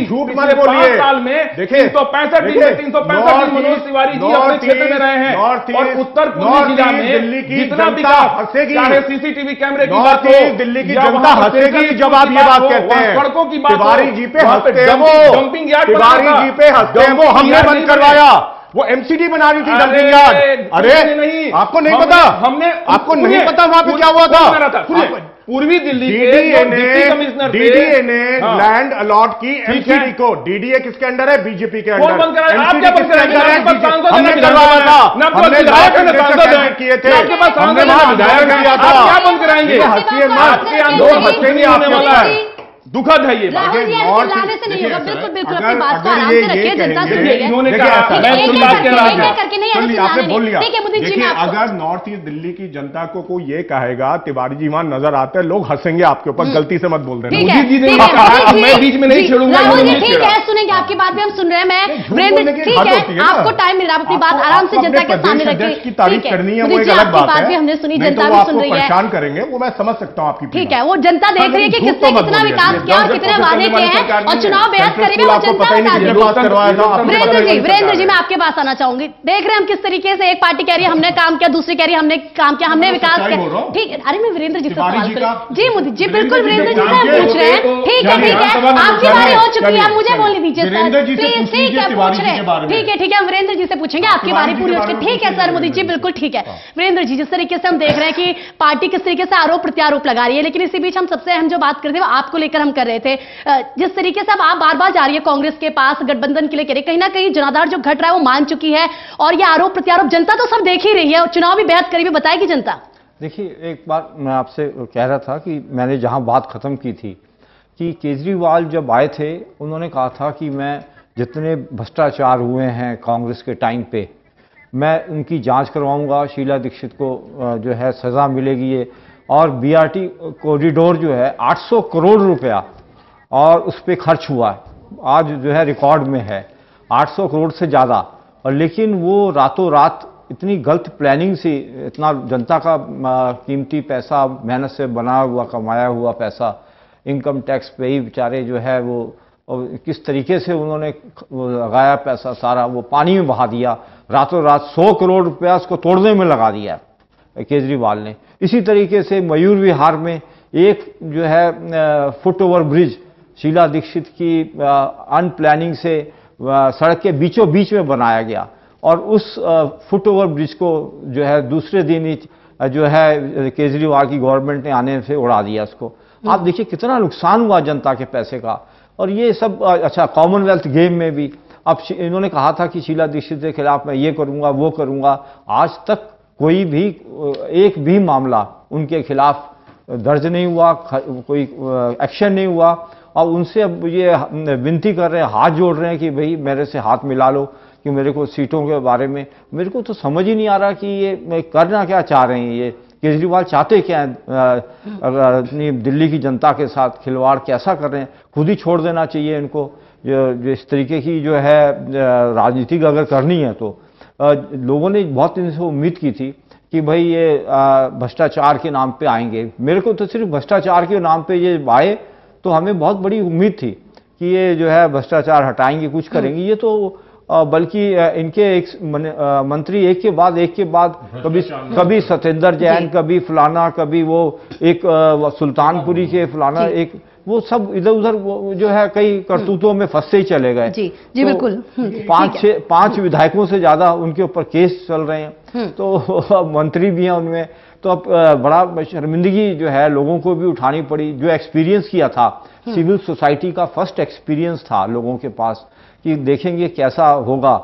झूठ मत बोलिए। साल में देखिए 365 दिन में 365 दिन मनोज तिवारी जी अपने क्षेत्र में रहे हैं, और उत्तर पूर्वी जिला में दिल्ली की जितना विकास हंसेगी, चाहे सीसीटीवी कैमरे की बात हो, दिल्ली की जनता हंसेगी जब आप ये बात कहते हैं। सड़कों की बात, तिवारी जी पे हंसते हैं वो, डंपिंग यार्ड तिवारी जी पे हंसते हैं वो, हमने बंद करवाया। वो एमसीडी बना रही थी डंपिंग यार्ड। अरे नहीं, आपको नहीं पता, आपको नहीं पता वहां पे क्या हुआ था? पूर्वी दिल्ली के डिप्टी कमिश्नर डीडीए ने लैंड अलॉट की एमसीडी को। डीडीए किसके अंडर है? बीजेपी के अंडर। एमसीडी किसके अंडर है? हमने करवाया था, हमने विधायक किए थे, हमने विधायक किया था। क्या बंद कराएंगे? हंसिए मत, लोग हंसेंगे आपके ऊपर। दुखद है ये बात। चिल्लाने से नहीं होगा, बिल्कुल बिल्कुल अपनी बात को आराम से रखिए, जनता सुन रही है। इन्होंने कहा, आपने बोल लिया। देखिए, अगर नॉर्थ ईस्ट दिल्ली की जनता को कोई ये कहेगा तिवारी जी वहां नजर आते हैं, लोग हंसेंगे आपके ऊपर, गलती से मत बोल देना। मोदी जी ने कहा, मैं बीच में नहीं छेड़ूंगा। ठीक है, सुनेंगे आपकी बात भी हम सुन रहे हैं। मैं वीरेंद्र, ठीक है, आपको टाइम मिल रहा है, अपनी बात आराम से जनता के सामने रखिए। की तारीफ करनी है वो एक अलग बात है, भी हमने सुनी, जनता भी सुन रही है। परेशान करेंगे वो मैं समझ सकता हूँ आपकी। ठीक है, वो जनता देख रही है कि किसने कितना विकास किया और कितने वादे किए हैं, और चुनाव बेहद करीब है, वो जनता वीरेंद्र जी मैं आपके पास आना चाहूंगी। देख रहे हैं हम किस तरीके से एक पार्टी कह रही है हमने काम किया, दूसरी कह रही है हमने काम किया, हमने विकास किया। ठीक है, अरे मैं वीरेंद्र जी से सवाल कर जी मोदी जी, बिल्कुल वीरेंद्र जी से हम पूछ रहे हैं। ठीक है, ठीक है, आपकी बारी हो चुकी है, मुझे बोलने दीजिए सर, प्लीज। ठीक है, पूछ रहे हैं, ठीक है, ठीक है, वीरेंद्र जी से पूछेंगे, आपकी बारी पूरी हो चुकी है। ठीक है सर, मोदी जी बिल्कुल ठीक है। वीरेंद्र जी, जिस तरीके से हम देख रहे हैं कि पार्टी किस तरीके से आरोप प्रत्यारोप लगा रही है, लेकिन इसी बीच हम सबसे अहम जो बात कर रहे थे वो आपको लेकर हम कर रहे थे। जिस तरीके से आप बार बार जा रही है कांग्रेस के पास गठबंधन के लिए कह रहे, कहीं ना कहीं जनाधार जो घट रहा है वो मान चुकी है, और ये आरोप प्रत्यारोप जनता तो सब देख ही रही है, और चुनाव भी बेहद करीब बताएगी जनता। देखिए, एक बार मैं आपसे कह रहा था कि मैंने जहां बात खत्म की थी कि केजरीवाल जब आए थे उन्होंने कहा था कि मैं जितने भ्रष्टाचार हुए हैं कांग्रेस के टाइम पे मैं उनकी जांच करवाऊंगा, शीला दीक्षित को जो है सजा मिलेगी ये, और बीआरटी कॉरिडोर जो है 800 करोड़ रुपया और उस पर खर्च हुआ है, आज जो है रिकॉर्ड में है 800 करोड़ से ज़्यादा। और लेकिन वो रातों रात इतनी गलत प्लानिंग से इतना जनता का कीमती पैसा, मेहनत से बना हुआ कमाया हुआ पैसा, इनकम टैक्स पे ही बेचारे जो है वो किस तरीके से उन्होंने लगाया पैसा सारा वो पानी में बहा दिया। रातों रात 100 करोड़ रुपया उसको तोड़ने में लगा दिया केजरीवाल ने। इसी तरीके से मयूर विहार में एक जो है foot over bridge Sheila Dikshit की अनप्लानिंग से सड़क के बीचों बीच में बनाया गया और उस फुट ओवर ब्रिज को जो है दूसरे दिन ही जो है केजरीवाल की गवर्नमेंट ने आने से उड़ा दिया उसको। आप देखिए कितना नुकसान हुआ जनता के पैसे का। और ये सब अच्छा, कॉमनवेल्थ गेम में भी अब इन्होंने कहा था कि शीला दीक्षित के खिलाफ मैं ये करूंगा वो करूंगा, आज तक कोई भी एक भी मामला उनके खिलाफ दर्ज नहीं हुआ, कोई एक्शन नहीं हुआ। और उनसे अब ये विनती कर रहे हैं, हाथ जोड़ रहे हैं कि भाई मेरे से हाथ मिला लो कि मेरे को सीटों के बारे में, मेरे को तो समझ ही नहीं आ रहा कि ये करना क्या चाह रहे हैं। ये केजरीवाल चाहते क्या हैं, अपनी दिल्ली की जनता के साथ खिलवाड़ कैसा कर रहे हैं। खुद ही छोड़ देना चाहिए इनको, जो इस तरीके की जो है राजनीति अगर करनी है तो। लोगों ने बहुत इनसे उम्मीद की थी कि भाई ये भ्रष्टाचार के नाम पे आएंगे। मेरे को तो सिर्फ भ्रष्टाचार के नाम पे ये आए तो हमें बहुत बड़ी उम्मीद थी कि ये जो है भ्रष्टाचार हटाएंगे, कुछ करेंगे। ये तो बल्कि इनके एक मंत्री एक के बाद कभी सत्येंद्र जैन, कभी फलाना, कभी वो एक सुल्तानपुरी के फलाना, एक वो सब इधर उधर जो है कई करतूतों में फंसते ही चले गए। जी बिल्कुल। 5 विधायकों से ज्यादा उनके ऊपर केस चल रहे हैं, तो मंत्री भी हैं उनमें। तो अब बड़ा शर्मिंदगी जो है लोगों को भी उठानी पड़ी। जो एक्सपीरियंस किया था, सिविल सोसाइटी का फर्स्ट एक्सपीरियंस था लोगों के पास कि देखेंगे कैसा होगा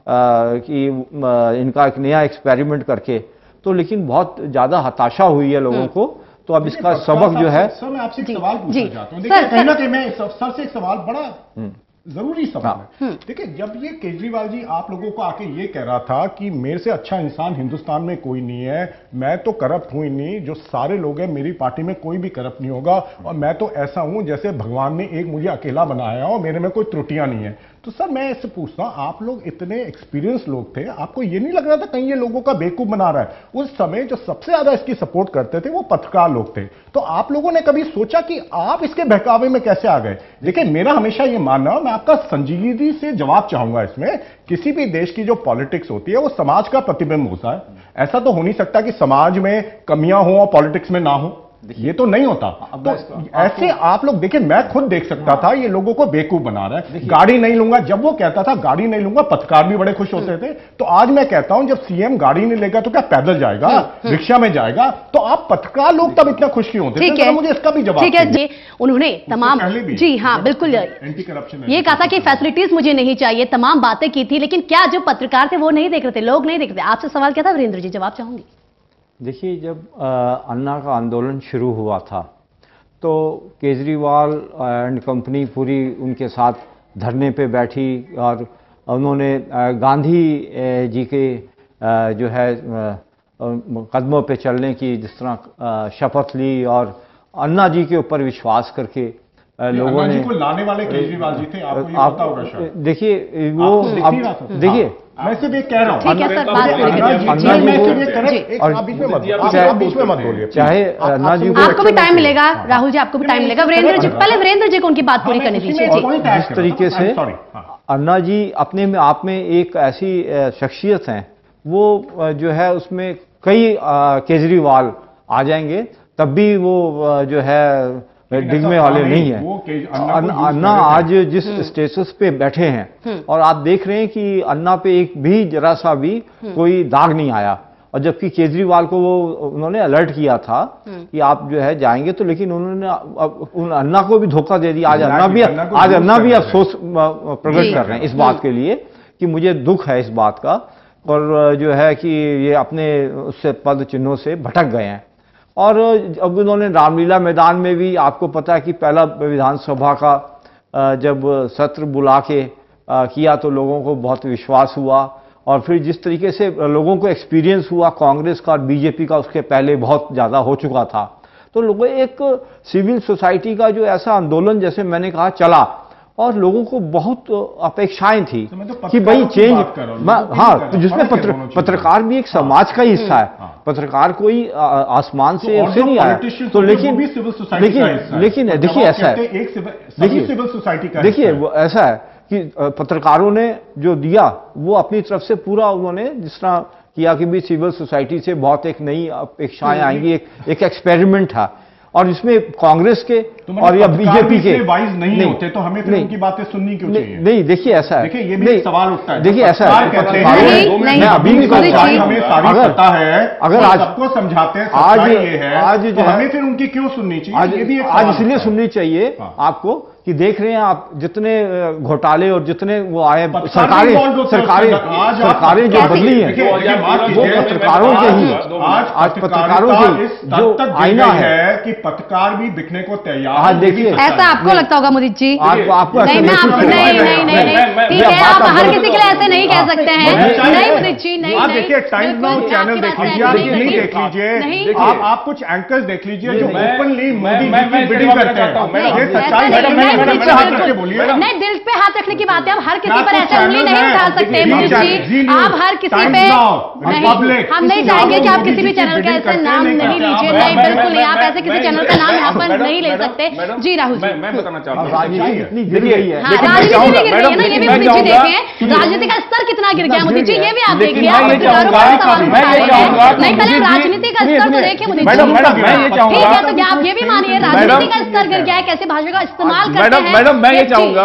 कि इनका एक नया एक्सपेरिमेंट करके। तो लेकिन बहुत ज्यादा हताशा हुई है लोगों को। तो अब इसका सबक जो है। सर मैं आपसे एक सवाल पूछना चाहता हूँ। देखिए कहीं ना कहीं मैं सर से एक सवाल बड़ा जरूरी सवाल है। देखिए जब ये केजरीवाल जी आप लोगों को आके ये कह रहा था कि मेरे से अच्छा इंसान हिंदुस्तान में कोई नहीं है, मैं तो करप्ट हूं ही नहीं, जो सारे लोग हैं मेरी पार्टी में कोई भी करप्ट नहीं होगा और मैं तो ऐसा हूं जैसे भगवान ने एक मुझे अकेला बनाया और मेरे में कोई त्रुटियां नहीं है। तो सर मैं इससे पूछता हूं, आप लोग इतने एक्सपीरियंस लोग थे, आपको ये नहीं लग रहा था कहीं ये लोगों का बेवकूफ बना रहा है? उस समय जो सबसे ज्यादा इसकी सपोर्ट करते थे वो पत्रकार लोग थे। तो आप लोगों ने कभी सोचा कि आप इसके बहकावे में कैसे आ गए? देखिए मेरा हमेशा ये मानना, मैं आपका संजीदगी से जवाब चाहूंगा इसमें। किसी भी देश की जो पॉलिटिक्स होती है वो समाज का प्रतिबिंब होता है। ऐसा तो हो नहीं सकता कि समाज में कमियां हो और पॉलिटिक्स में ना हो, ये तो नहीं होता। तो ऐसे आप लोग देखिए, मैं खुद देख सकता था ये लोगों को बेवकूफ बना रहा है। गाड़ी नहीं लूंगा, जब वो कहता था गाड़ी नहीं लूंगा, पत्रकार भी बड़े खुश होते थे। तो आज मैं कहता हूं जब सीएम गाड़ी नहीं लेगा तो क्या पैदल जाएगा, रिक्शा में जाएगा? तो आप पत्रकार लोग तब इतना खुश क्यों होते थे? मुझे इसका भी जवाब। ठीक है जी, उन्होंने तमाम जी हाँ बिल्कुल एंटी करप्शन ये कहा था कि फैसिलिटीज मुझे नहीं चाहिए, तमाम बातें की थी, लेकिन क्या जो पत्रकार थे वो नहीं देख रहे थे, लोग नहीं देख रहे थे? आपसे सवाल किया था वीरेंद्र जी, जवाब चाहूंगी। देखिए जब अन्ना का आंदोलन शुरू हुआ था तो केजरीवाल एंड कंपनी पूरी उनके साथ धरने पे बैठी और उन्होंने गांधी जी के जो है कदमों पे चलने की जिस तरह शपथ ली और अन्ना जी के ऊपर विश्वास करके लोगों ने को लाने वाले केजरीवाल जी थे। आपको ये पता होगा शायद। देखिए वो अब देखिए मैं सिर्फ ये कह रहा हूँ, ठीक है सर, बात पूरी बीच में मत बोलिए। चाहे अन्ना जी आपको भी टाइम मिलेगा, राहुल जी आपको भी टाइम मिलेगा। वीरेंद्र जी, पहले वीरेंद्र जी को उनकी बात पूरी करने दीजिए। जिस तरीके से अन्ना जी अपने में आप में एक ऐसी शख्सियत हैं, वो जो है उसमें कई केजरीवाल आ जाएंगे तब भी वो जो है डिगने वाले नहीं है। अन्ना आज जिस स्टेटस पे बैठे हैं और आप देख रहे हैं कि अन्ना पे एक भी जरा सा भी कोई दाग नहीं आया। और जबकि केजरीवाल को वो उन्होंने अलर्ट किया था कि आप जो है जाएंगे, तो लेकिन उन्होंने अन्ना को भी धोखा दे दिया। आज अन्ना भी अफसोस प्रकट कर रहे हैं इस बात के लिए कि मुझे दुख है इस बात का, और जो है कि ये अपने उससे पद चिन्हों से भटक गए हैं। और अब उन्होंने रामलीला मैदान में भी, आपको पता है कि पहला विधानसभा का जब सत्र बुला के किया तो लोगों को बहुत विश्वास हुआ। और फिर जिस तरीके से लोगों को एक्सपीरियंस हुआ कांग्रेस का और बीजेपी का, उसके पहले बहुत ज़्यादा हो चुका था, तो लोगों एक सिविल सोसाइटी का जो ऐसा आंदोलन जैसे मैंने कहा चला, और लोगों को बहुत अपेक्षाएं थी तो कि भाई चेंज, हाँ, तो जिसमें पत्रकार भी एक समाज का ही हिस्सा है। पत्रकार कोई आसमान से नहीं आया। तो लेकिन देखिए ऐसा है, देखिए वो ऐसा है कि पत्रकारों ने जो दिया वो अपनी तरफ से पूरा उन्होंने जिस तरह किया कि भी सिविल सोसाइटी से बहुत एक नई अपेक्षाएं आएंगी, एक एक्सपेरिमेंट था। और इसमें कांग्रेस के और या बीजेपी के वाइज नहीं होते तो हमें फिर उनकी बातें सुननी क्यों चाहिए? नहीं, देखिए ऐसा है, देखिए ये भी सवाल उठता है। देखिए ऐसा है, मैं अभी भी हमें सारी पता है, अगर आज सबको समझाते हैं, आज ये है, आज जो हमें फिर उनकी क्यों सुननी चाहिए? ये भी आज इसलिए सुननी चाहिए आपको कि देख रहे हैं आप जितने घोटाले और जितने वो आए, सरकारें जो बदली हैं वो पत्रकारों के ही, आज पत्रकारों के जो आईना है कि पत्रकार भी दिखने को तैयार। आज देखिए ऐसा आपको लगता होगा मोदी जी? आपको नहीं, ठीक है, आप हर किसी के लिए ऐसे नहीं कह सकते हैं। नहीं मोदी जी, नहीं। देखिए टाइम्स नाउ चैनल देख लीजिए, आप दिल्ली देख लीजिए, आप कुछ एंकर्स देख लीजिए जो ओपनली मोदी जी की बिडिंग करते हैं। ये सच्चाई है। नहीं, दिल पे हाथ रखने की बात है। आप हर किसी पर ऐसे उंगली नहीं उठा सकते मोदी जी। आप हर किसी पे नहीं, हम नहीं चाहेंगे कि आप किसी भी चैनल का ऐसे नाम नहीं लीजिए। नहीं, बिल्कुल नहीं, आप ऐसे किसी चैनल का नाम यहाँ पर नहीं ले सकते। जी राहुल जी, मैं बताना चाहता हूँ, राजनीति भी गिर गई है ना, ये भी मोदी जी देखें राजनीति का स्तर कितना गिर गया मोदी जी, ये भी आप देखिए। आप पत्रकारों पर सवाल उठा रहे हैं। नहीं, पहले राजनीति का स्तर तो देखिए मोदी जी। ठीक है, तो आप ये भी मानिए राजनीति का स्तर गिर गया है, कैसे भाषा का इस्तेमाल मैडम मैं ये चाहूंगा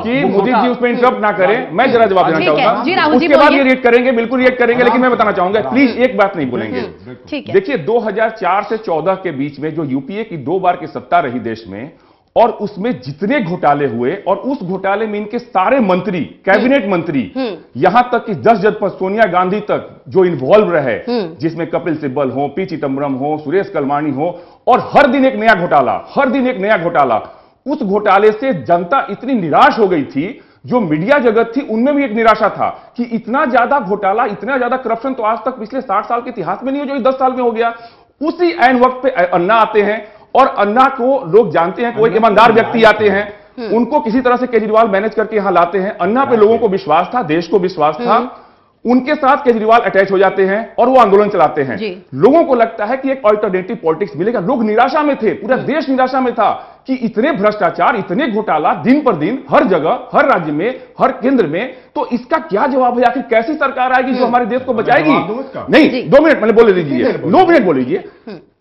कि मोदी जी उसमें इंटरप्ट ना करें। मैं जरा जवाब देना चाहूंगा, उसके बाद ये रिएक्ट करेंगे, बिल्कुल रिएक्ट करेंगे, लेकिन मैं बताना चाहूंगा प्लीज एक बात नहीं बोलेंगे। देखिए 2004 से 14 के बीच में जो यूपीए की 2 बार की सत्ता रही देश में, और उसमें जितने घोटाले हुए और उस घोटाले में इनके सारे मंत्री, कैबिनेट मंत्री, यहां तक कि 10 जनपद सोनिया गांधी तक जो इन्वॉल्व रहे, जिसमें कपिल सिब्बल हो, पी चिदम्बरम हो, सुरेश कलमानी हो, और हर दिन एक नया घोटाला, हर दिन एक नया घोटाला। उस घोटाले से जनता इतनी निराश हो गई थी, जो मीडिया जगत थी उनमें भी एक निराशा था कि इतना ज्यादा घोटाला, इतना ज्यादा करप्शन तो आज तक पिछले 60 साल के इतिहास में नहीं हो, जो 10 साल में हो गया। उसी ऐन वक्त पे अन्ना आते हैं, और अन्ना को लोग जानते हैं, कोई ईमानदार व्यक्ति आते हैं, उनको किसी तरह से केजरीवाल मैनेज करके यहां लाते हैं। अन्ना पे लोगों को विश्वास था, देश को विश्वास था, उनके साथ केजरीवाल अटैच हो जाते हैं और वो आंदोलन चलाते हैं। लोगों को लगता है कि एक अल्टरनेटिव पॉलिटिक्स मिलेगा। लोग निराशा में थे, पूरा देश निराशा में था कि इतने भ्रष्टाचार, इतने घोटाला दिन पर दिन, हर जगह, हर राज्य में, हर केंद्र में, तो इसका क्या जवाब है? आखिर कैसी सरकार आएगी जो हमारे देश को बचाएगी? नहीं, 2 मिनट मैंने बोले दीजिए, 2 मिनट बोल लीजिए।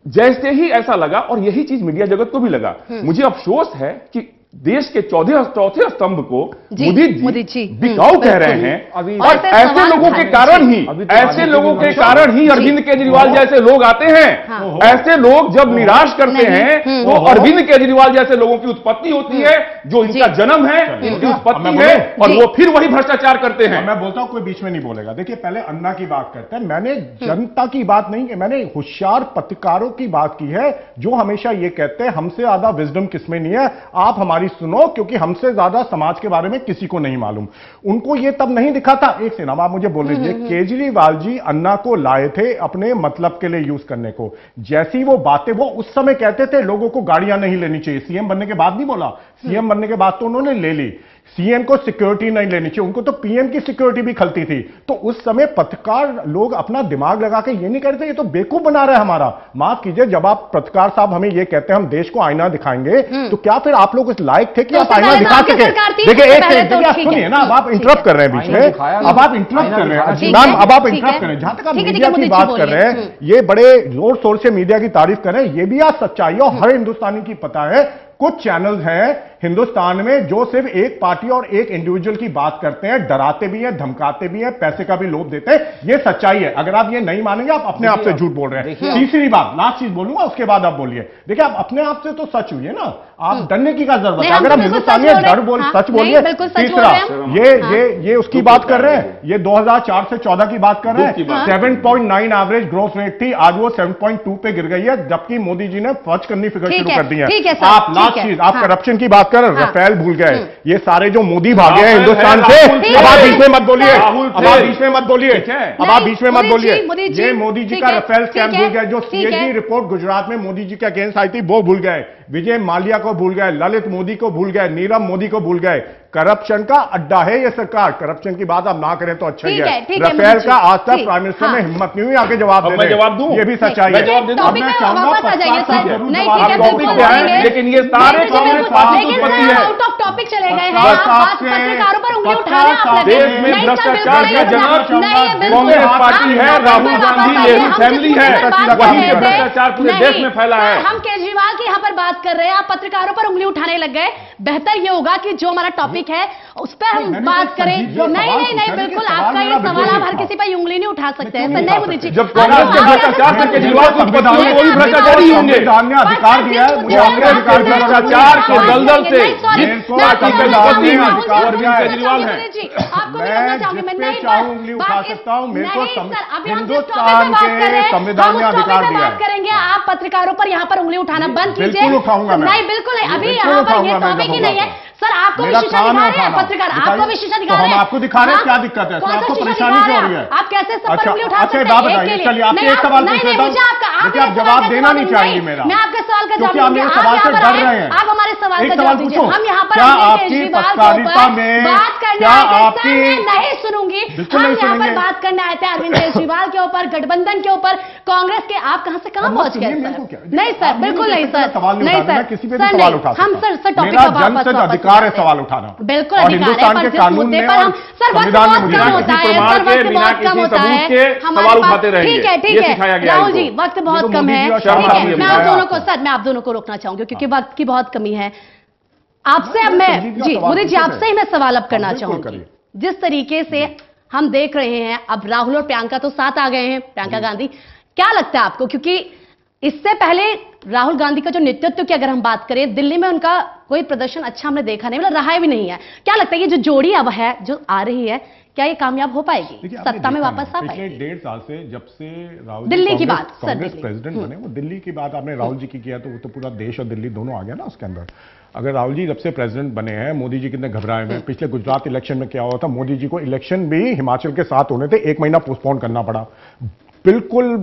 जैसे ही ऐसा लगा, और यही चीज मीडिया जगत को भी लगा, मुझे अफसोस है कि देश के चौथे स्तंभ को मोदी जी बिकाऊ कह रहे हैं, और ऐसे लोगों के कारण ही, ऐसे लोगों के कारण ही अरविंद केजरीवाल जैसे लोग आते हैं। ऐसे लोग जब निराश करते हैं तो अरविंद केजरीवाल जैसे लोगों की उत्पत्ति होती है, जो इनका जन्म है, इनकी उत्पत्ति है, और वो फिर वही भ्रष्टाचार करते हैं। मैं बोलता हूं, कोई बीच में नहीं बोलेगा। देखिए पहले अन्ना की बात करते हैं, मैंने जनता की बात नहीं की, मैंने होशियार पत्रकारों की बात की है, जो हमेशा ये कहते हैं हमसे ज्यादा विजडम किसमें नहीं है, आप हमारी सुनो, क्योंकि हमसे ज्यादा समाज के बारे में किसी को नहीं मालूम। उनको ये तब नहीं दिखा था। एक सेकंड, आप मुझे बोल लीजिए, केजरीवाल जी अन्ना को लाए थे अपने मतलब के लिए यूज करने को। जैसी वो बातें वो उस समय कहते थे, लोगों को गाड़ियां नहीं लेनी चाहिए, सीएम बनने के बाद नहीं बोला, सीएम बनने के बाद तो उन्होंने ले ली। सीएम को सिक्योरिटी नहीं लेनी चाहिए, उनको तो पीएम की सिक्योरिटी भी खलती थी। तो उस समय पत्रकार लोग अपना दिमाग लगा के ये नहीं करते, ये तो बेवकूफ बना रहा है हमारा। माफ कीजिए, जब आप पत्रकार साहब हमें ये कहते हैं हम देश को आईना दिखाएंगे, तो क्या फिर आप लोग इस लायक थे कि आप आईना दिखा सके? देखिए एक सेकंड, आप सुनिए ना, अब आप इंटरप्ट कर रहे हैं बीच में, अब आप इंटरप्ट कर रहे हैं मैम, अब आप इंटरप्ट कर रहे हैं। जहां तक आप मीडिया की बात कर रहे हैं, ये बड़े जोर शोर से मीडिया की तारीफ कर रहे हैं, ये भी आज सच्चाई है और हर हिंदुस्तानी की पता है। कुछ चैनल्स हैं हिंदुस्तान में जो सिर्फ एक पार्टी और एक इंडिविजुअल की बात करते हैं, डराते भी हैं, धमकाते भी हैं, पैसे का भी लोभ देते हैं। ये सच्चाई है। अगर आप ये नहीं मानेंगे, आप अपने आप से झूठ बोल रहे हैं। तीसरी बात, लास्ट चीज बोलूंगा, उसके बाद आप बोलिए। देखिए, आप अपने आप से तो सच हुई है ना, आप डरने की क्या जरूरत है? अगर आप हिंदुस्तानी सच बोलिए। तीसरा, ये उसकी बात कर रहे हैं, ये 2004 से 14 की बात कर रहे हैं। 7.9 एवरेज ग्रोथ रेट थी, आज वो 7.2 पे गिर गई है, जबकि मोदी जी ने फर्ज करनी फिगर शुरू कर दी है। आप लास्ट ठीक है। चीज, आप हाँ। करप्शन की बात कर, हाँ। रफेल भूल गए, ये सारे जो मोदी भागे हैं हिंदुस्तान से, अब आप बीच में मत बोलिए, अब आप बीच में मत बोलिए, अब आप बीच में मत बोलिए। ये मोदी जी का रफेल स्कैम भूल गए, जो सीएजी रिपोर्ट गुजरात में मोदी जी के अगेंस्ट आई थी वो भूल गए, विजय माल्या को भूल गए, ललित मोदी को भूल गए, नीरव मोदी को भूल गए। करप्शन का अड्डा है ये सरकार, करप्शन की बात आप ना करें तो अच्छा ही है। रफेल का आज तक प्राइम मिनिस्टर में हिम्मत नहीं हुई आगे जवाब देने। मैं जवाब दूं, ये भी सच्चाई है। जवाब दूं, मैं चाहूंगा टॉपिक पे आए, लेकिन ये सारे कांग्रेस पार्टी की उत्पत्ति है। आउट ऑफ टॉपिक चले गए हैं आप, पत्रकारों पर उंगली उठा रहे हैं आप। देश में भ्रष्टाचार का जनक कांग्रेस पार्टी है, राहुल गांधी नेहरू फैमिली है, वही से भ्रष्टाचार पूरे देश में फैला है। हम केजरीवाल की यहाँ पर बात कर रहे हैं, आप पत्रकारों पर उंगली उठाने लग गए। बेहतर ये होगा कि जो हमारा टॉपिक है उस पर हम बात करें। नहीं बिल्कुल, आपका ये सवाल आप हर किसी पर उंगली नहीं उठा सकते हैं। संजय मोदी जी, जब कांग्रेस के भ्रष्टाचार से केजरीवाल को उत्पत्ति हुई, वो भी भ्रष्टाचारी होंगे। अधिकार दिया है मुझे, कांग्रेस के भ्रष्टाचार के दलदल से जिस पार्टी की उत्पत्ति हुई वो अरविंद केजरीवाल है। मैं चाहूं उंगली उठा सकता हूं, मेरे को हिंदुस्तान के संविधान में अधिकार दिया है। करेंगे आप पत्रकारों पर यहाँ पर उंगली उठाना बंद कीजिए। बिल्कुल उठाऊंगा मैं। नहीं बिल्कुल नहीं, अभी यहाँ पर ये टॉपिक ही नहीं है सर। आपको विशेषाधिकार है पत्रकार, आपको विशेषाधिकार है। हम आपको दिखा रहे हैं क्या दिक्कत है, आपको परेशानी क्यों हो रही है? आप कैसे सब पर उंगली उठा सकते हैं? बात बताइए, चलिए आपसे एक सवाल पूछ लेता हूं, देखिए आप जवाब देना नहीं चाहेंगे मेरा। मैं आपके सवाल का जवाब क्योंकि आप मेरे सवाल से डर रहे हैं। आप हमारे सवाल का जवाब दीजिए। हम यहाँ पर क्या आपकी पत्रकारिता में बात करने क्या आए थे, आपकी नहीं सुनूंगी। हम यहाँ पर बात करने आए थे अरविंद केजरीवाल के ऊपर, गठबंधन के ऊपर, कांग्रेस के। आप कहां से कहां पहुंच गए सर? नहीं सर, बिल्कुल नहीं सर, नहीं सर, किसी पे भी सवाल उठा सकता हूं। हम सर टॉपिक मेरा पर जनता अधिकार है सवाल उठाना। बिल्कुल और अधिकार है, हिंदुस्तान पर के जिस कानून मुद्दे में पर और हम सर वक्त संविधान में बहुत मुझे कम होता है, प्रमाण सर के वक्त बिना बहुत किसी कम होता सबूत है के हमारे सवाल पास। उठाते रहेंगे। ठीक है ठीक ये है सिखाया गया राहुल इनको। जी, वक्त बहुत तो कम मोदी है। जी और ठीक शर्मा है, जी मैं बताया आप दोनों को सर, मैं आप दोनों को रोकना चाहूंगी क्योंकि वक्त की बहुत कमी है। आपसे अब मैं जी मोदी जी आपसे ही मैं सवाल अब करना चाहूंगी। जिस तरीके से हम देख रहे हैं, अब राहुल और प्रियंका तो साथ आ गए हैं, प्रियंका गांधी, क्या लगता है आपको? क्योंकि इससे पहले राहुल गांधी का जो नेतृत्व की अगर हम बात करें, दिल्ली में उनका कोई प्रदर्शन अच्छा हमने देखा नहीं, मतलब रहा भी नहीं है। क्या लगता है ये जो जोड़ी अब है जो आ रही है, क्या ये कामयाब हो पाएगी, सत्ता में वापस आ पाएगी? पिछले 1.5 साल से जब से राहुल दिल्ली की बात, कांग्रेस प्रेसिडेंट बने, वो दिल्ली की बात आपने राहुल जी की किया तो वो तो पूरा देश और दिल्ली दोनों आ गया ना उसके अंदर। अगर राहुल जी जब से प्रेसिडेंट बने हैं, मोदी जी कितने घबराए हुए हैं। पिछले गुजरात इलेक्शन में क्या हुआ था, मोदी जी को इलेक्शन भी हिमाचल के साथ होने थे, 1 महीना पोस्टपोन करना पड़ा। बिल्कुल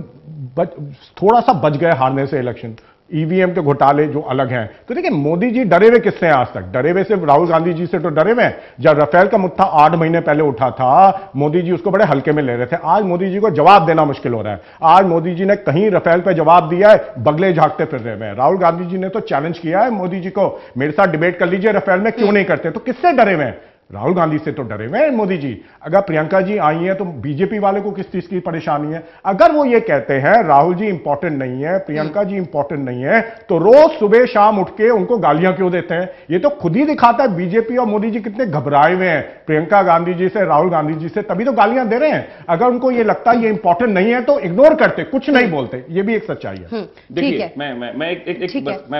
थोड़ा सा बच गए हारने से इलेक्शन। ईवीएम के घोटाले जो अलग हैं, तो देखिए मोदी जी डरे हुए किससे हैं आज तक? डरे हुए सिर्फ राहुल गांधी जी से तो डरे हुए हैं। जब रफेल का मुद्दा 8 महीने पहले उठा था, मोदी जी उसको बड़े हल्के में ले रहे थे। आज मोदी जी को जवाब देना मुश्किल हो रहा है। आज मोदी जी ने कहीं रफेल पे जवाब दिया है, बगले झांकते फिर रहे हैं। राहुल गांधी जी ने तो चैलेंज किया है मोदी जी को, मेरे साथ डिबेट कर लीजिए रफेल में, क्यों नहीं करते? तो किससे डरे हुए हैं? राहुल गांधी से तो डरे हुए हैं मोदी जी। अगर प्रियंका जी आई हैं तो बीजेपी वाले को किस चीज की परेशानी है? अगर वो ये कहते हैं राहुल जी इंपॉर्टेंट नहीं है, प्रियंका जी इंपॉर्टेंट नहीं है, तो रोज सुबह शाम उठ के उनको गालियां क्यों देते हैं? ये तो खुद ही दिखाता है बीजेपी और मोदी जी कितने घबराए हुए हैं प्रियंका गांधी जी से, राहुल गांधी जी से, तभी तो गालियां दे रहे हैं। अगर उनको ये लगता है ये इंपॉर्टेंट नहीं है तो इग्नोर करते, कुछ नहीं बोलते। ये भी एक सच्चाई है। देखिए मैं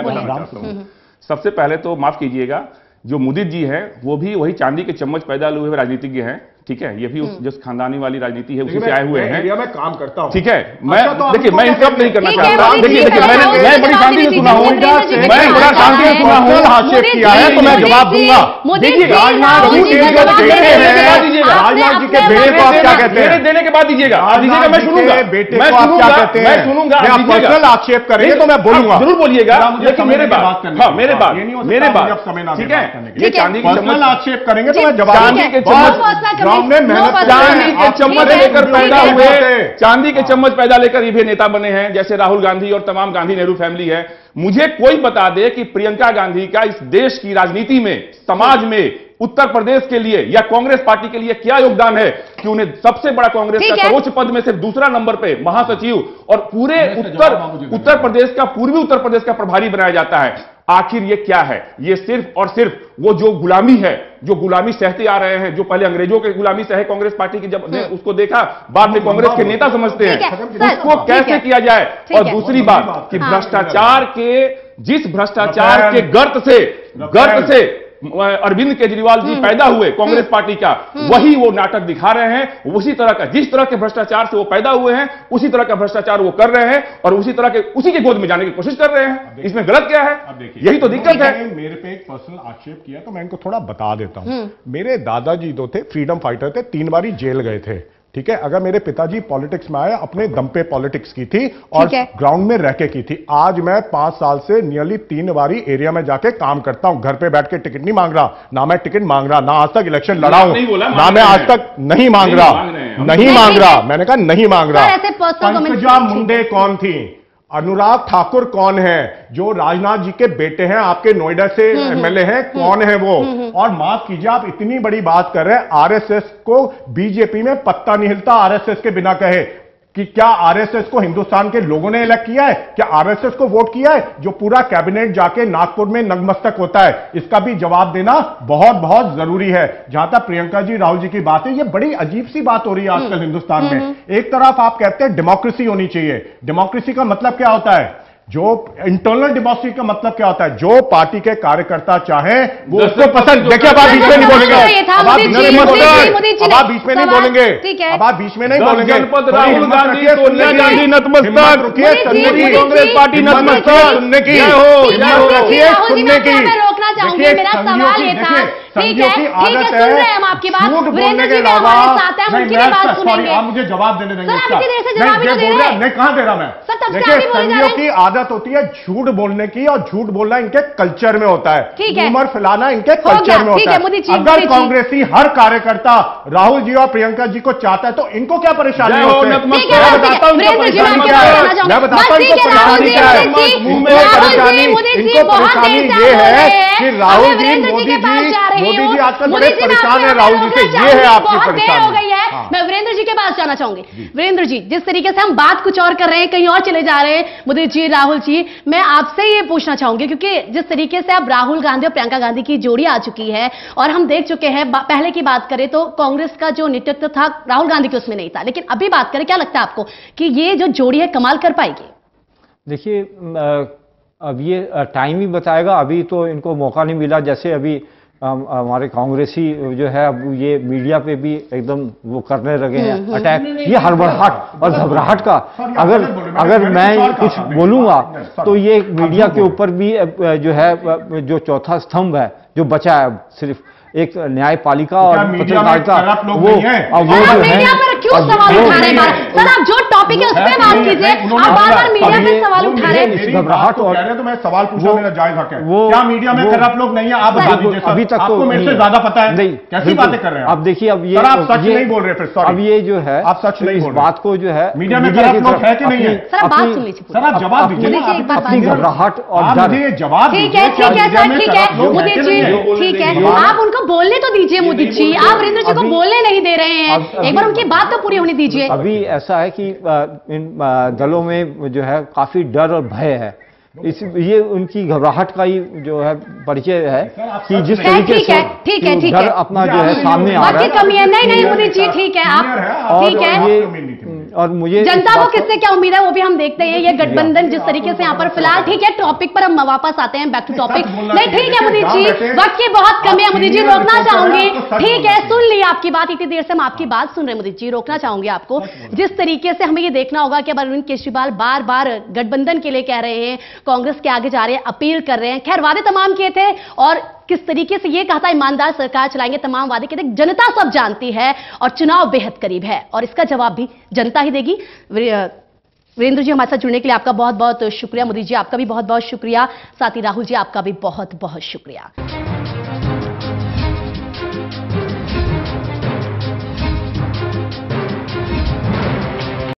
बताना चाहता हूं। सबसे पहले तो माफ कीजिएगा, जो मुदित जी हैं वो भी वही चांदी के चम्मच पैदा हुए हुए राजनीतिज्ञ हैं, ठीक है? ये भी उस जो खानदानी वाली राजनीति है उसी से आए हुए हैं। मैं काम करता हूं, ठीक है? मैं तो देखिए मैं इंटरप्ट नहीं करना चाहता। देखिए मैं बड़ी शांति से सुना हूं, मैं बड़ा शांति से सुना हूं। हाशिए किया है तो मैं जवाब दूंगा। देखिए राजनाथ जी के बेटे को आप क्या कहते हैं? देने के बाद दीजिएगा, मैं सुनूंगा। बेटे को आप क्या कहते हैं? मैं सुनूंगा। आप पर्सनल आक्षेप करेंगे तो मैं बोलूंगा, जरूर बोलिएगा, लेकिन मेरे बात, हाँ मेरे बात, ठीक है? ये चांदी के चम्मच आक्षेप करेंगे तो मैं जवाब, चांदी के चम्मच चांदी के चम्मच लेकर पैदा हुए, चांदी के चम्मच पैदा लेकर ये भी नेता बने हैं, जैसे राहुल गांधी और तमाम गांधी नेहरू फैमिली है। मुझे कोई बता दे कि प्रियंका गांधी का इस देश की राजनीति में, समाज में, उत्तर प्रदेश के लिए या कांग्रेस पार्टी के लिए क्या योगदान है कि उन्हें सबसे बड़ा कांग्रेस का सर्वोच्च पद में से दूसरा नंबर पे महासचिव और पूरे उत्तर प्रदेश का, पूर्वी उत्तर प्रदेश का प्रभारी बनाया जाता है। आखिर ये क्या है? ये सिर्फ और सिर्फ वो जो गुलामी है, जो गुलामी सहते आ रहे हैं, जो पहले अंग्रेजों के गुलामी सहे कांग्रेस पार्टी की, जब उसको देखा बाद में कांग्रेस के नेता समझते हैं, उसको कैसे किया जाए। और दूसरी बात कि भ्रष्टाचार के, जिस भ्रष्टाचार के गर्त से अरविंद केजरीवाल जी पैदा हुए कांग्रेस पार्टी का, वही वो नाटक दिखा रहे हैं। उसी तरह का, जिस तरह के भ्रष्टाचार से वो पैदा हुए हैं, उसी तरह का भ्रष्टाचार वो कर रहे हैं और उसी के गोद में जाने की कोशिश कर रहे हैं। इसमें गलत क्या है? यही तो दिक्कत है। मेरे पे एक पर्सनल आक्षेप किया तो मैं इनको थोड़ा बता देता हूं। मेरे दादाजी जो थे फ्रीडम फाइटर थे, 3 बारी जेल गए थे, ठीक है। अगर मेरे पिताजी पॉलिटिक्स में आए, अपने दम पे पॉलिटिक्स की थी और ग्राउंड में रह के की थी। आज मैं 5 साल से नियरली 3 बारी एरिया में जाके काम करता हूं। घर पे बैठ के टिकट नहीं मांग रहा, ना मैं टिकट मांग रहा, ना आज तक इलेक्शन लड़ा हूं, ना मैं आज तक नहीं मांग रहा, नहीं मांग रहा, मैंने कहा नहीं मांग रहा। पंकजा मुंडे कौन थी? अनुराग ठाकुर कौन है? जो राजनाथ जी के बेटे हैं, आपके नोएडा से एमएलए हैं, कौन है वो? और माफ कीजिए, आप इतनी बड़ी बात कर रहे हैं, आरएसएस को बीजेपी में पत्ता नहीं हिलता आरएसएस के बिना कहे कि क्या आरएसएस को हिंदुस्तान के लोगों ने इलेक्ट किया है? क्या आरएसएस को वोट किया है? जो पूरा कैबिनेट जाके नागपुर में नतमस्तक होता है, इसका भी जवाब देना बहुत बहुत जरूरी है। जहां तक प्रियंका जी, राहुल जी की बात है, ये बड़ी अजीब सी बात हो रही है आजकल हिंदुस्तान में। एक तरफ आप कहते हैं डेमोक्रेसी होनी चाहिए। डेमोक्रेसी का मतलब क्या होता है? जो इंटरनल डेमोक्रेसी का मतलब क्या होता है? जो पार्टी के कार्यकर्ता चाहे वो उसको पसंद। देखिए, अब आप बीच में नहीं बोलेंगे, अब आप बीच में नहीं बोलेंगे, अब आप बीच में नहीं बोलेंगे, अब आप बीच में नहीं बोलेंगे। राहुल गांधी, सोनिया गांधी नतमस्तक, कांग्रेस पार्टी नतमस्तक, सुनने की, सुनने की। रोकना चाहूंगी, मेरा सवाल ये था। ठीक है, सुन रहे हैं हम आपकी बात। वीरेंद्र जी भी हमारे साथ हैं, हम उनकी भी बात सुनेंगे। आप मुझे जवाब देने देंगे इसका? नहीं, नहीं, कहां दे रहा मैं? देखिए, संघियों की आदत होती है झूठ बोलने की, और झूठ बोलना इनके कल्चर में होता है, ह्यूमर फैलाना इनके कल्चर में होता है। अगर कांग्रेसी हर कार्यकर्ता राहुल जी और प्रियंका जी को चाहता है तो इनको क्या परेशानी होती है? मैं बताता हूं इनको परेशानी क्या है, मैं बताता हूं इनको परेशानी क्या है। इनको परेशानी ये है कि राहुल जी, मोदी जी आजकल बड़े परेशान है राहुल जी से, ये है आपकी परेशानी। हो गई है। मैं वीरेंद्र जी के पास जाना चाहूंगी। वीरेंद्र जी, जिस तरीके से हम बात कुछ और कर रहे हैं, कहीं और चले जा रहे हैं, मोदी जी, राहुल जी, मैं आपसे ये पूछना चाहूंगी, क्योंकि जिस तरीके से अब राहुल गांधी और प्रियंका गांधी की जोड़ी आ चुकी है और हम देख चुके हैं, पहले की बात करें तो कांग्रेस का जो नेतृत्व था राहुल गांधी के उसमें नहीं था, लेकिन अभी बात करें, क्या लगता है आपको कि ये जो जोड़ी है कमाल कर पाएगी? देखिए, अब ये टाइम ही बताएगा। अभी तो इनको मौका नहीं मिला। जैसे अभी हमारे कांग्रेसी जो है, अब ये मीडिया पे भी एकदम वो करने लगे हैं अटैक। ये हड़बड़ाहट और घबराहट का, अगर मैं कुछ बोलूंगा तो ये मीडिया के ऊपर भी जो है, जो चौथा स्तंभ है जो बचा है, सिर्फ एक न्यायपालिका और पत्रकारिता, वो जो है, क्यों सवाल उठा रहे हैं? सर, आप जो टॉपिक है उस पर बात कीजिए, आप बार-बार मीडिया पे सवाल उठा रहे हैं। घबराहट और तो मैं सवाल पूछना मेरा जायज हक है। क्या मीडिया में करप्ट लोग नहीं है? आप बता दीजिए। अभी तक आपको मेरे से ज्यादा पता है। नहीं, कैसी बातें कर रहे हैं अब देखिए, अब ये आप सच नहीं बोल रहे, फिर सॉरी, अब ये जो है, आप सच नहीं बोल रहे। बात को जो है, मीडिया में करप्ट लोग है कि नहीं है? सर, आप बात सुन लीजिए। सर, आप जवाब दीजिए। अपनी घबराहट और मुझे जवाब ठीक है सर, ठीक है मोदी जी, ठीक है, आप उनको बोलने तो दीजिए। मोदी जी, आप वीरेंद्र जी को बोलने नहीं दे रहे हैं, एक बार उनकी बात तो पूरी होने दीजिए। अभी ऐसा है कि इन दलों में जो है काफी डर और भय है। ये उनकी घबराहट का ही जो है परिचय है कि जिस तरीके से डर अपना जो है सामने आ रहा है। कमी है। नहीं मोदी जी, ठीक है, आप ठीक है। और मुझे जनता को किससे क्या उम्मीद है वो भी हम देखते हैं। ये गठबंधन जिस तरीके से यहाँ पर फिलहाल, ठीक है, टॉपिक पर हम वापस आते हैं, बैक टू टॉपिक। नहीं, ठीक है मोदी जी, वक्त की बहुत कमी है। मोदी जी, रोकना चाहूंगी। ठीक है, सुन ली आपकी बात, इतनी देर से हम आपकी बात सुन रहे हैं। मोदी जी, रोकना चाहूंगी आपको। जिस तरीके से हमें ये देखना होगा कि अरविंद केजरीवाल बार बार गठबंधन के लिए कह रहे हैं, कांग्रेस के आगे जा रहे हैं, अपील कर रहे हैं। खैर, वादे तमाम किए थे और किस तरीके से ये कहा था ईमानदार सरकार चलाएंगे, तमाम वादे किए थे। जनता सब जानती है और चुनाव बेहद करीब है और इसका जवाब भी जनता ही देगी। वीरेंद्र जी, हमारे साथ जुड़ने के लिए आपका बहुत बहुत शुक्रिया। मोदी जी, आपका भी बहुत बहुत शुक्रिया। साथ ही राहुल जी, आपका भी बहुत बहुत शुक्रिया।